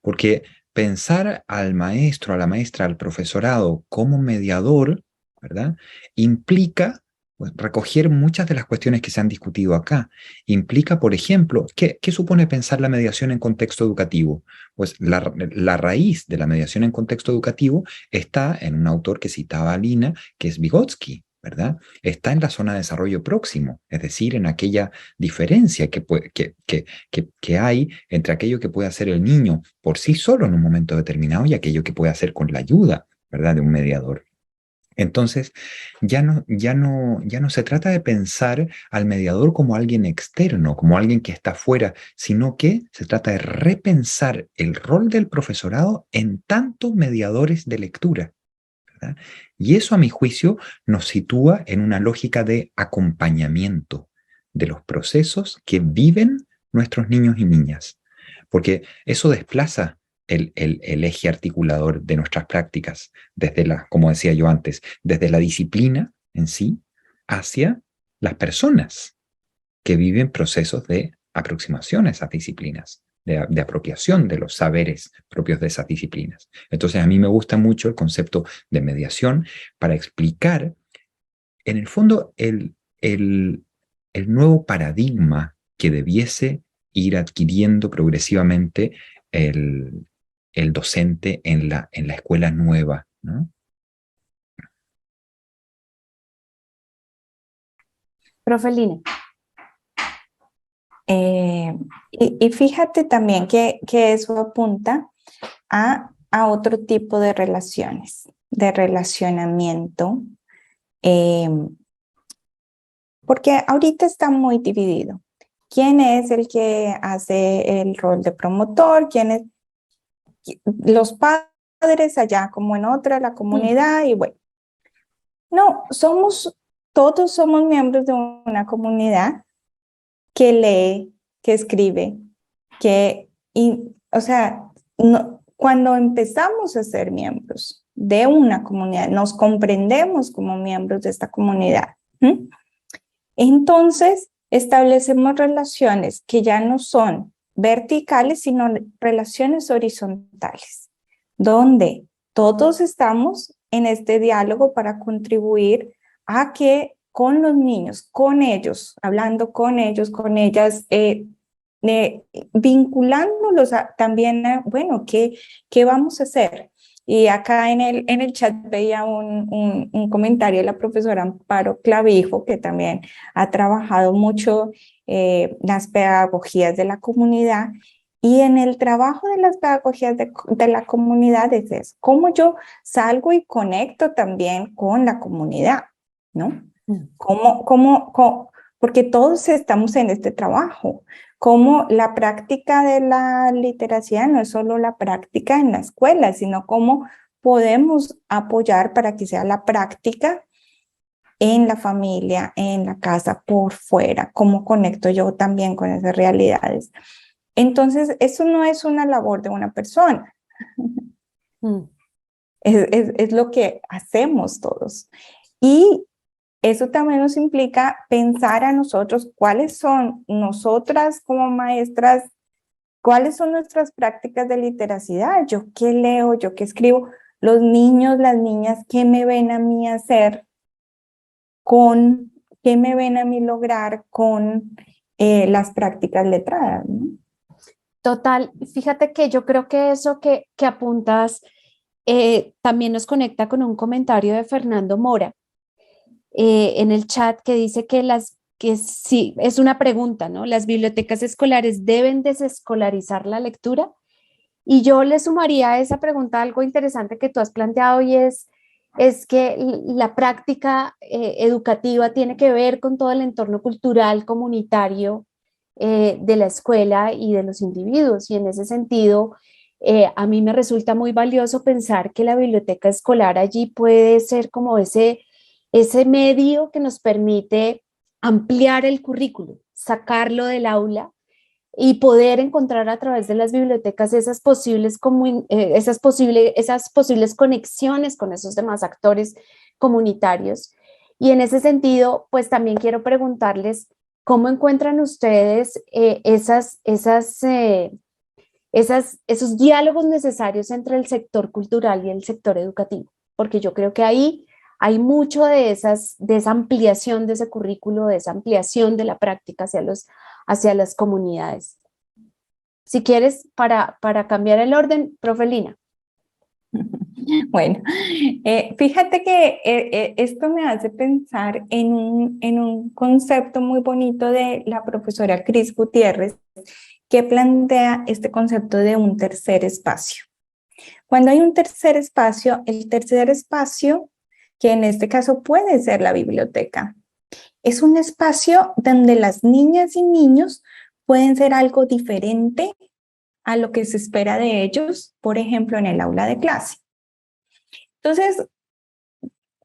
porque pensar al maestro, a la maestra, al profesorado como mediador, ¿verdad? Implica pues, recoger muchas de las cuestiones que se han discutido acá. Implica, por ejemplo, ¿qué supone pensar la mediación en contexto educativo? Pues la raíz de la mediación en contexto educativo está en un autor que citaba Lina, que es Vygotsky, ¿verdad? Está en la zona de desarrollo próximo, es decir, en aquella diferencia que hay entre aquello que puede hacer el niño por sí solo en un momento determinado y aquello que puede hacer con la ayuda, ¿verdad?, de un mediador. Entonces, ya no se trata de pensar al mediador como alguien externo, como alguien que está fuera, sino que se trata de repensar el rol del profesorado en tanto mediadores de lectura, ¿verdad? Y eso, a mi juicio, nos sitúa en una lógica de acompañamiento de los procesos que viven nuestros niños y niñas, porque eso desplaza el eje articulador de nuestras prácticas, como decía yo antes, desde la disciplina en sí hacia las personas que viven procesos de aproximación a esas disciplinas, de apropiación de los saberes propios de esas disciplinas. Entonces, a mí me gusta mucho el concepto de mediación para explicar, en el fondo, el nuevo paradigma que debiese ir adquiriendo progresivamente el docente en la escuela nueva, ¿no? Profe Lina. Y fíjate también que eso apunta a otro tipo de relaciones, de relacionamiento, porque ahorita está muy dividido. ¿Quién es el que hace el rol de promotor? ¿Quién es? Los padres allá como en otra, la comunidad, y bueno. No, todos somos miembros de una comunidad que lee, que escribe, o sea, cuando empezamos a ser miembros de una comunidad, nos comprendemos como miembros de esta comunidad. Entonces, establecemos relaciones que ya no son verticales, sino relaciones horizontales, donde todos estamos en este diálogo para contribuir a que con los niños, con ellos, hablando con ellos, con ellas, vinculándolos también a, bueno, ¿qué vamos a hacer? Y acá en el chat veía un comentario de la profesora Amparo Clavijo, que también ha trabajado mucho las pedagogías de la comunidad. Y en el trabajo de las pedagogías de la comunidad es eso, cómo yo salgo y conecto también con la comunidad, ¿no? porque todos estamos en este trabajo. Como la práctica de la literacia no es solo la práctica en la escuela, sino cómo podemos apoyar para que sea la práctica en la familia, en la casa, por fuera, cómo conecto yo también con esas realidades. Entonces, eso no es una labor de una persona. Es lo que hacemos todos. Y eso también nos implica pensar a nosotros cuáles son nosotras como maestras, cuáles son nuestras prácticas de literacidad. Yo qué leo, yo qué escribo, los niños, las niñas, qué me ven a mí hacer con, qué me ven a mí lograr con las prácticas letradas, ¿no? Total, fíjate que yo creo que eso que apuntas también nos conecta con un comentario de Fernando Mora en el chat que dice que sí, es una pregunta, ¿no? ¿Las bibliotecas escolares deben desescolarizar la lectura? Y yo le sumaría a esa pregunta algo interesante que tú has planteado y es que la práctica educativa tiene que ver con todo el entorno cultural, comunitario de la escuela y de los individuos. Y en ese sentido, a mí me resulta muy valioso pensar que la biblioteca escolar allí puede ser como ese medio que nos permite ampliar el currículo, sacarlo del aula y poder encontrar a través de las bibliotecas esas posibles conexiones con esos demás actores comunitarios. Y en ese sentido, pues también quiero preguntarles cómo encuentran ustedes esos diálogos necesarios entre el sector cultural y el sector educativo, porque yo creo que ahí hay mucho de esa ampliación de ese currículo, de esa ampliación de la práctica hacia las comunidades. Si quieres, para cambiar el orden, profe Lina. Bueno, fíjate que esto me hace pensar en un concepto muy bonito de la profesora Cris Gutiérrez, que plantea este concepto de un tercer espacio. Cuando hay un tercer espacio, el tercer espacio, que en este caso puede ser la biblioteca, es un espacio donde las niñas y niños pueden ser algo diferente a lo que se espera de ellos, por ejemplo, en el aula de clase. Entonces,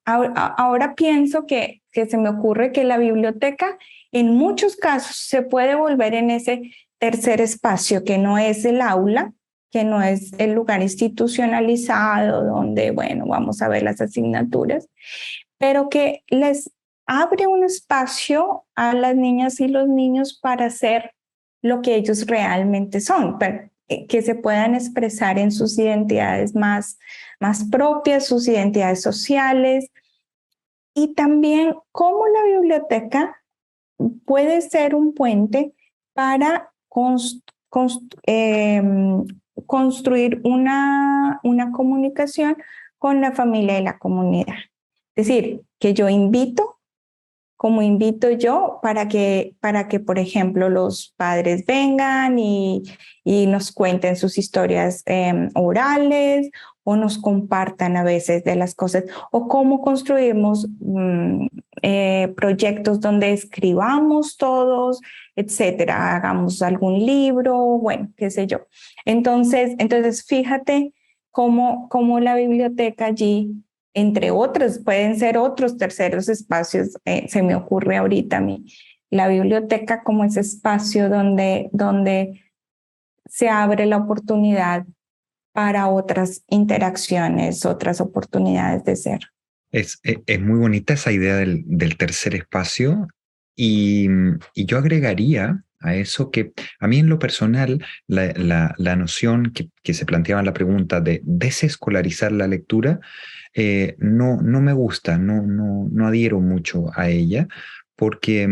ahora pienso que se me ocurre que la biblioteca en muchos casos se puede volver en ese tercer espacio, que no es el aula, que no es el lugar institucionalizado donde, bueno, vamos a ver las asignaturas, pero que les abre un espacio a las niñas y los niños para ser lo que ellos realmente son, que se puedan expresar en sus identidades más propias, sus identidades sociales, y también cómo la biblioteca puede ser un puente para construir una comunicación con la familia y la comunidad. Es decir, que yo invito, como invito yo, para que por ejemplo, los padres vengan y nos cuenten sus historias orales, o nos compartan a veces de las cosas, o cómo construimos proyectos donde escribamos todos, etcétera, hagamos algún libro, bueno, qué sé yo. Entonces fíjate cómo la biblioteca allí, entre otros, pueden ser otros terceros espacios, se me ocurre ahorita a mí, la biblioteca como ese espacio donde se abre la oportunidad para otras interacciones, otras oportunidades de ser. Es muy bonita esa idea del tercer espacio y yo agregaría a eso que a mí en lo personal la noción que se planteaba en la pregunta de desescolarizar la lectura no me gusta, no adhiero mucho a ella porque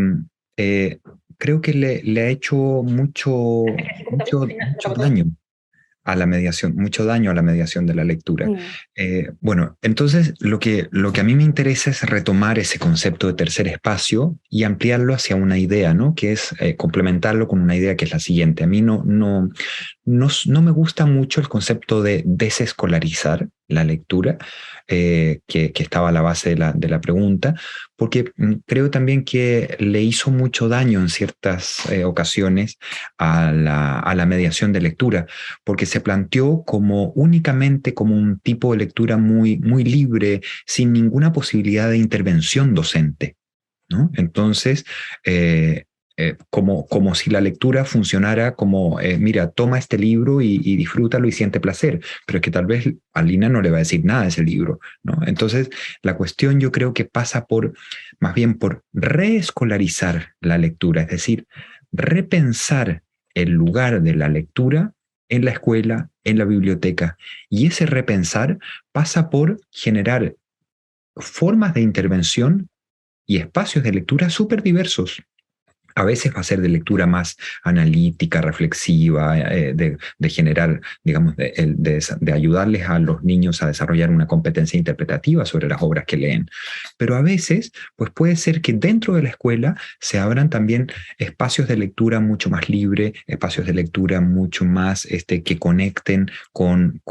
creo que le ha hecho mucho daño a la mediación, mucho daño a la mediación de la lectura. Bueno, entonces lo que a mí me interesa es retomar ese concepto de tercer espacio y ampliarlo hacia una idea, ¿no? Que es complementarlo con una idea que es la siguiente. A mí no no me gusta mucho el concepto de desescolarizar la lectura, que estaba a la base de la pregunta, porque creo también que le hizo mucho daño en ciertas ocasiones a la mediación de lectura, porque se planteó como únicamente como un tipo de lectura muy, muy libre, sin ninguna posibilidad de intervención docente, ¿no? Entonces, como si la lectura funcionara como, mira, toma este libro y disfrútalo y siente placer, pero es que tal vez a Lina no le va a decir nada de ese libro, ¿no? Entonces, la cuestión yo creo que pasa más bien por reescolarizar la lectura, es decir, repensar el lugar de la lectura en la escuela, en la biblioteca, y ese repensar pasa por generar formas de intervención y espacios de lectura súper diversos. A veces va a ser de lectura más analítica, reflexiva, de generar, digamos, de ayudarles a los niños a desarrollar una competencia interpretativa sobre las obras que leen. Pero a veces, pues puede ser que dentro de la escuela se abran también espacios de lectura mucho más libre, espacios de lectura mucho más que conecten con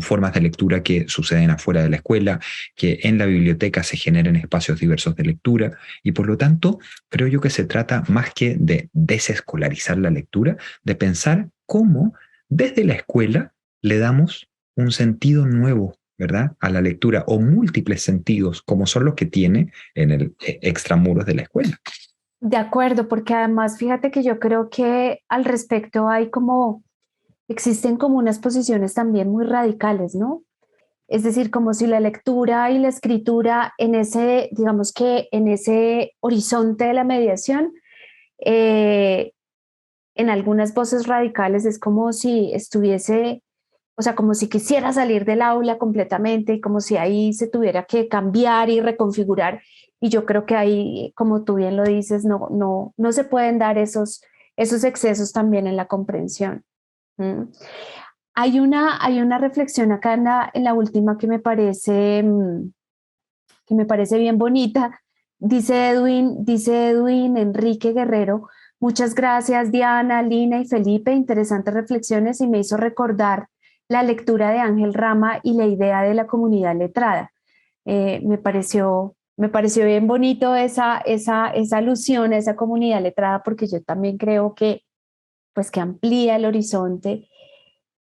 formas de lectura que suceden afuera de la escuela, que en la biblioteca se generen espacios diversos de lectura, y por lo tanto creo yo que se trata más que de desescolarizar la lectura, de pensar cómo desde la escuela le damos un sentido nuevo, ¿verdad?, a la lectura, o múltiples sentidos, como son los que tiene en el extramuros de la escuela. De acuerdo, porque además fíjate que yo creo que al respecto existen como unas posiciones también muy radicales, ¿no? Es decir, como si la lectura y la escritura digamos que en ese horizonte de la mediación, en algunas voces radicales es como si estuviese, o sea, como si quisiera salir del aula completamente y como si ahí se tuviera que cambiar y reconfigurar. Y yo creo que ahí, como tú bien lo dices, no se pueden dar esos excesos también en la comprensión. ¿Mm? Hay una reflexión acá en la última que me parece bien bonita. Dice Edwin Enrique Guerrero: muchas gracias Diana, Lina y Felipe, interesantes reflexiones, y me hizo recordar la lectura de Ángel Rama y la idea de la comunidad letrada. Me pareció bien bonito esa alusión a esa comunidad letrada, porque yo también creo pues, que amplía el horizonte.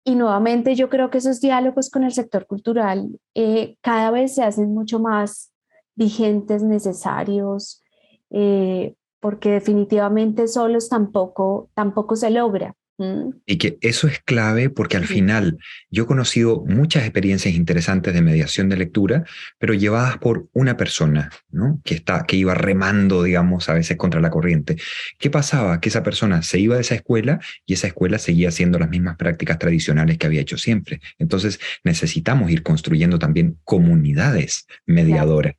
Y nuevamente yo creo que esos diálogos con el sector cultural cada vez se hacen mucho más vigentes, necesarios, porque definitivamente solos tampoco se logra. ¿Mm? Y que eso es clave porque al Sí. final yo he conocido muchas experiencias interesantes de mediación de lectura, pero llevadas por una persona, ¿no? Que iba remando, digamos, a veces contra la corriente. ¿Qué pasaba? Que esa persona se iba de esa escuela y esa escuela seguía haciendo las mismas prácticas tradicionales que había hecho siempre. Entonces necesitamos ir construyendo también comunidades Claro, mediadoras,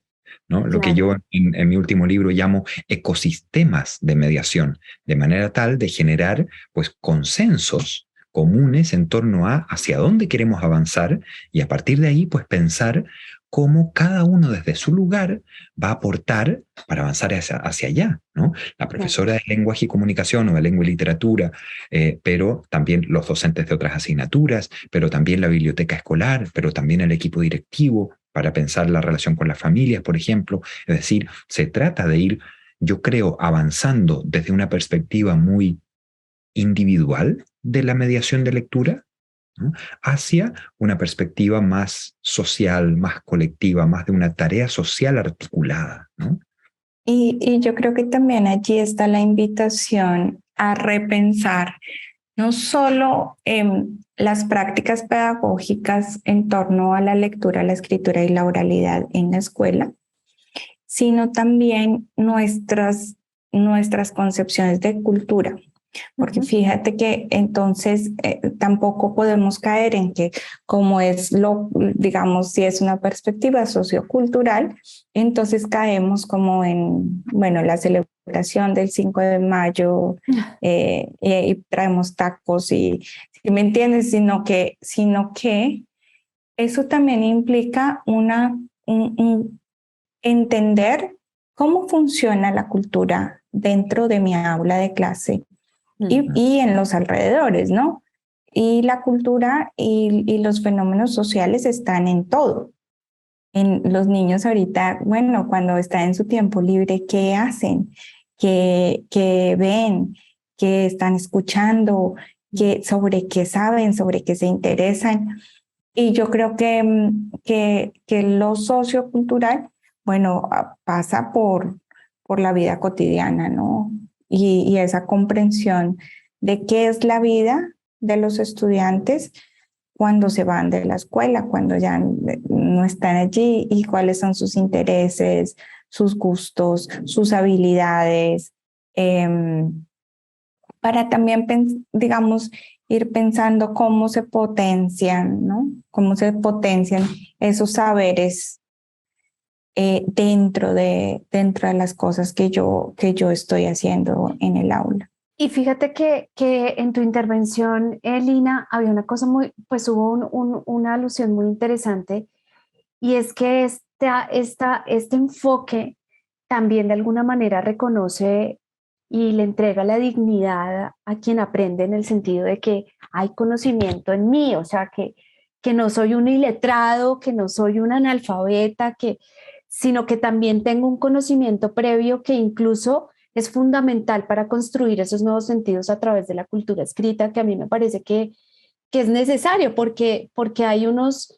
¿no? Lo que claro. yo en mi último libro llamo ecosistemas de mediación, de manera tal de generar pues consensos comunes en torno a hacia dónde queremos avanzar, y a partir de ahí pues pensar cómo cada uno desde su lugar va a aportar para avanzar hacia allá, ¿no? La Claro. profesora de lenguaje y comunicación o de lengua y literatura, pero también los docentes de otras asignaturas, pero también la biblioteca escolar, pero también el equipo directivo para pensar la relación con las familias, por ejemplo. Es decir, se trata de ir, yo creo, avanzando desde una perspectiva muy individual de la mediación de lectura, ¿no?, hacia una perspectiva más social, más colectiva, más de una tarea social articulada, ¿no? Y yo creo que también allí está la invitación a repensar no solo las prácticas pedagógicas en torno a la lectura, la escritura y la oralidad en la escuela, sino también nuestras concepciones de cultura. Porque fíjate que entonces tampoco podemos caer en que como digamos, si es una perspectiva sociocultural, entonces caemos como en, bueno, la celebración del 5 de mayo y traemos tacos y, ¿sí me entiendes? Sino que eso también implica un entender cómo funciona la cultura dentro de mi aula de clase, y en los alrededores, ¿no? Y la cultura y los fenómenos sociales están en todo. En los niños ahorita, bueno, cuando están en su tiempo libre, ¿qué hacen? ¿Qué ven? ¿Qué están escuchando? ¿Sobre qué saben? ¿Sobre qué se interesan? Y yo creo que lo sociocultural, bueno, pasa por la vida cotidiana, ¿no? Y esa comprensión de qué es la vida de los estudiantes cuando se van de la escuela, cuando ya no están allí y cuáles son sus intereses, sus gustos, sus habilidades, para también, digamos, ir pensando cómo se potencian, ¿no? Cómo se potencian esos saberes dentro de las cosas que yo estoy haciendo en el aula. Y fíjate que en tu intervención, Lina, había una cosa pues hubo una alusión muy interesante, y es que este enfoque también de alguna manera reconoce y le entrega la dignidad a quien aprende, en el sentido de que hay conocimiento en mí, o sea, que no soy un iletrado, que no soy un analfabeta, sino que también tengo un conocimiento previo que incluso es fundamental para construir esos nuevos sentidos a través de la cultura escrita, que a mí me parece que es necesario, porque hay unos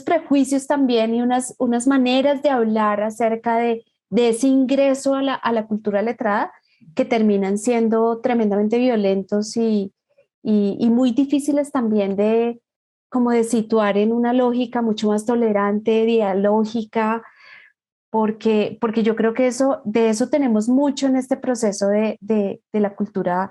prejuicios también y unas maneras de hablar acerca de ese ingreso a la cultura letrada que terminan siendo tremendamente violentos y muy difíciles también como de situar en una lógica mucho más tolerante, dialógica, porque yo creo que de eso tenemos mucho en este proceso de la cultura,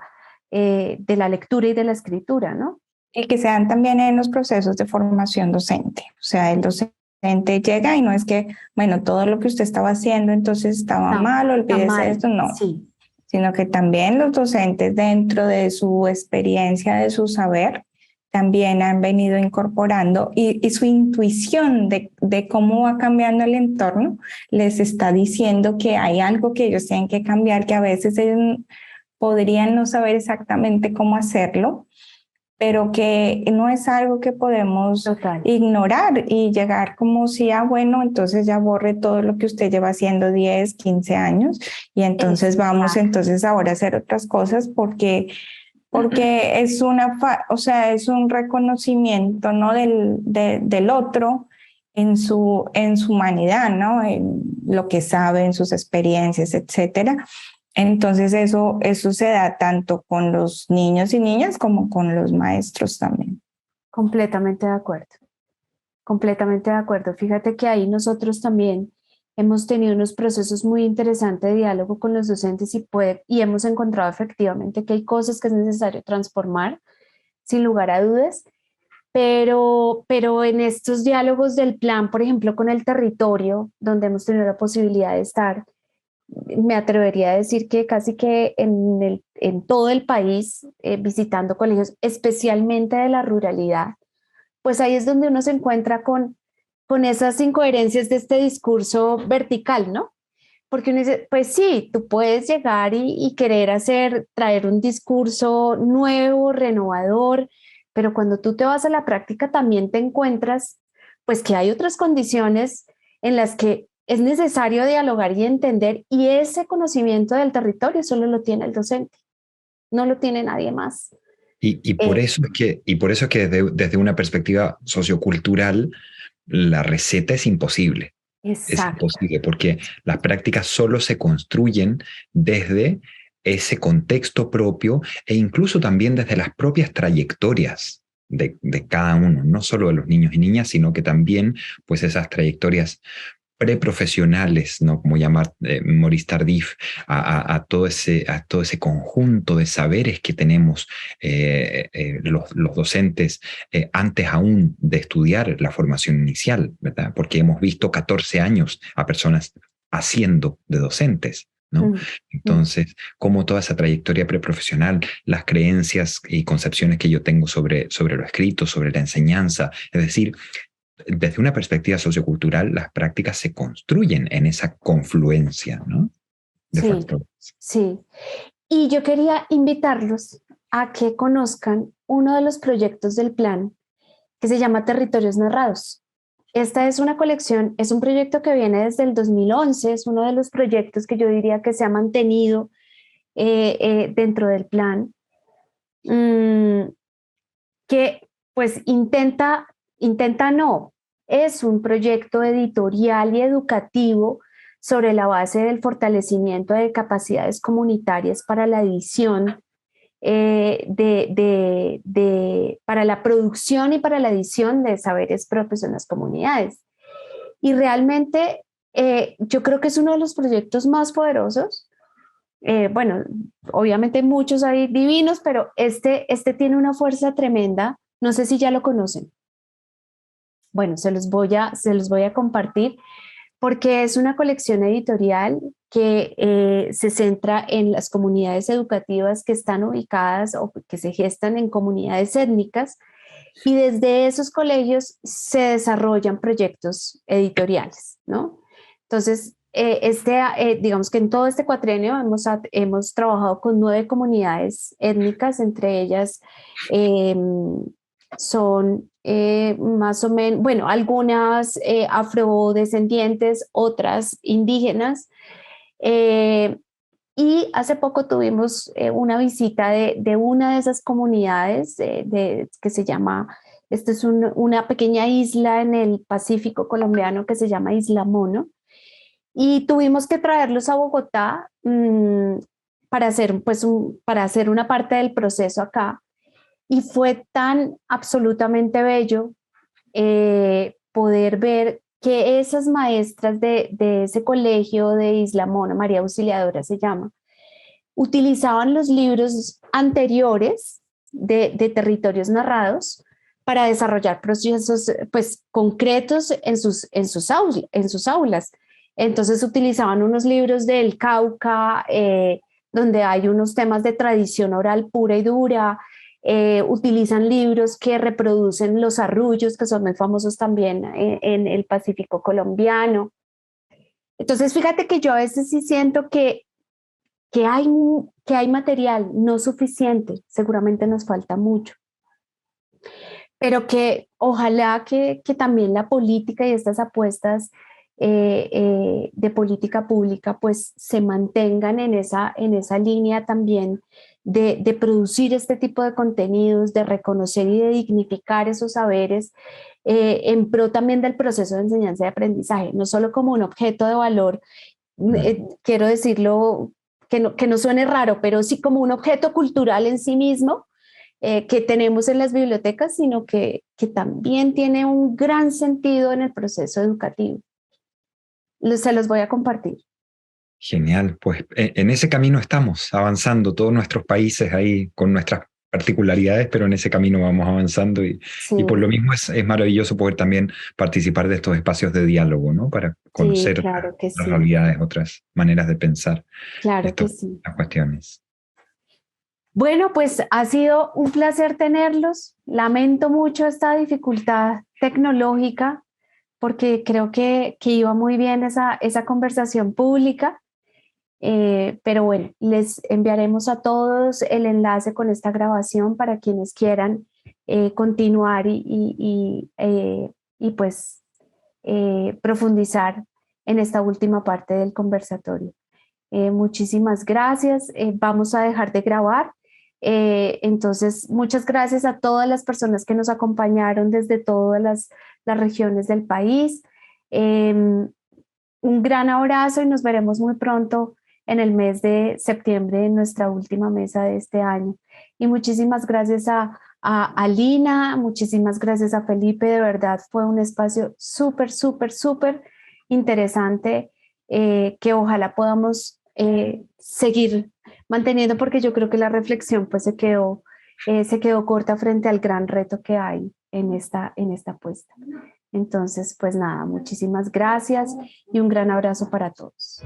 de la lectura y de la escritura, ¿no? Y que se dan también en los procesos de formación docente. O sea, el docente llega y no es que, bueno, todo lo que usted estaba haciendo entonces estaba mal, olvídese esto, no. Sí. Sino que también los docentes, dentro de su experiencia, de su saber, también han venido incorporando y su intuición de cómo va cambiando el entorno les está diciendo que hay algo que ellos tienen que cambiar, que a veces ellos podrían no saber exactamente cómo hacerlo, pero que no es algo que podemos ignorar y llegar como si, bueno, entonces ya borre todo lo que usted lleva haciendo 10, 15 años y entonces vamos entonces ahora a hacer otras cosas porque es es un reconocimiento, ¿no? del otro en su humanidad, ¿no? En lo que sabe, en sus experiencias, etcétera. Entonces eso se da tanto con los niños y niñas como con los maestros también. Completamente de acuerdo. Completamente de acuerdo. Fíjate que ahí nosotros también hemos tenido unos procesos muy interesantes de diálogo con los docentes y hemos encontrado efectivamente que hay cosas que es necesario transformar, sin lugar a dudas, pero en estos diálogos del plan, por ejemplo, con el territorio, donde hemos tenido la posibilidad de estar, me atrevería a decir que casi que en todo el país, visitando colegios, especialmente de la ruralidad, pues ahí es donde uno se encuentra con esas incoherencias de este discurso vertical, ¿no? Porque uno dice, pues sí, tú puedes llegar y querer traer un discurso nuevo, renovador, pero cuando tú te vas a la práctica también te encuentras, pues que hay otras condiciones en las que es necesario dialogar y entender, y ese conocimiento del territorio solo lo tiene el docente, no lo tiene nadie más. Y por eso es que desde una perspectiva sociocultural, la receta es imposible. Exacto. Es imposible porque las prácticas solo se construyen desde ese contexto propio e incluso también desde las propias trayectorias de cada uno, no solo de los niños y niñas, sino que también pues esas trayectorias preprofesionales, ¿no? Como llamar Maurice Tardif a todo ese conjunto de saberes que tenemos los docentes antes aún de estudiar la formación inicial, ¿verdad? Porque hemos visto 14 años a personas haciendo de docentes, ¿no? Entonces, como toda esa trayectoria preprofesional, las creencias y concepciones que yo tengo sobre lo escrito, sobre la enseñanza, es decir, desde una perspectiva sociocultural, las prácticas se construyen en esa confluencia, ¿no? De factores. Sí. Y yo quería invitarlos a que conozcan uno de los proyectos del plan que se llama Territorios Narrados. Esta es una colección, es un proyecto que viene desde el 2011, es uno de los proyectos que yo diría que se ha mantenido dentro del plan, que pues es un proyecto editorial y educativo sobre la base del fortalecimiento de capacidades comunitarias para la edición, para la producción y para la edición de saberes propios en las comunidades. Y realmente yo creo que es uno de los proyectos más poderosos. Bueno, obviamente muchos hay divinos, pero este tiene una fuerza tremenda. No sé si ya lo conocen. Bueno, se los voy a compartir porque es una colección editorial que se centra en las comunidades educativas que están ubicadas o que se gestan en comunidades étnicas, y desde esos colegios se desarrollan proyectos editoriales, ¿no? Entonces, digamos que en todo este cuatrienio hemos trabajado con 9 comunidades étnicas, entre ellas son más o menos, bueno, algunas afrodescendientes, otras indígenas. Y hace poco tuvimos una visita de una de esas comunidades que se llama, esta es una pequeña isla en el Pacífico colombiano que se llama Isla Mono, y tuvimos que traerlos a Bogotá para hacer una parte del proceso acá. Y fue tan absolutamente bello poder ver que esas maestras de ese colegio de Isla Mona, María Auxiliadora se llama, utilizaban los libros anteriores de Territorios Narrados para desarrollar procesos pues, concretos en sus aulas. Entonces utilizaban unos libros del Cauca, donde hay unos temas de tradición oral pura y dura. Utilizan libros que reproducen los arrullos, que son muy famosos también en el Pacífico colombiano. Entonces, fíjate que yo a veces sí siento que hay material no suficiente, seguramente nos falta mucho, pero que ojalá que también la política y estas apuestas de política pública pues se mantengan en esa línea también de producir este tipo de contenidos, de reconocer y de dignificar esos saberes en pro también del proceso de enseñanza y aprendizaje, no solo como un objeto de valor, quiero decirlo que no suene raro, pero sí como un objeto cultural en sí mismo que tenemos en las bibliotecas, sino que también tiene un gran sentido en el proceso educativo. Se los voy a compartir. Genial, pues en ese camino estamos avanzando, todos nuestros países ahí con nuestras particularidades, pero en ese camino vamos avanzando Sí. Y por lo mismo es maravilloso poder también participar de estos espacios de diálogo, ¿no? Para conocer Sí, claro que otras sí. realidades, otras maneras de pensar Claro que sí. estas cuestiones. Bueno, pues ha sido un placer tenerlos. Lamento mucho esta dificultad tecnológica porque creo que iba muy bien esa conversación pública. Pero bueno, les enviaremos a todos el enlace con esta grabación para quienes quieran continuar y pues profundizar en esta última parte del conversatorio. Muchísimas gracias. Vamos a dejar de grabar. Entonces, muchas gracias a todas las personas que nos acompañaron desde todas las regiones del país. Un gran abrazo y nos veremos muy pronto en el mes de septiembre en nuestra última mesa de este año. Y muchísimas gracias a Lina, muchísimas gracias a Felipe, de verdad fue un espacio súper interesante que ojalá podamos seguir manteniendo, porque yo creo que la reflexión pues se quedó corta frente al gran reto que hay en esta apuesta. Entonces, pues nada, muchísimas gracias y un gran abrazo para todos.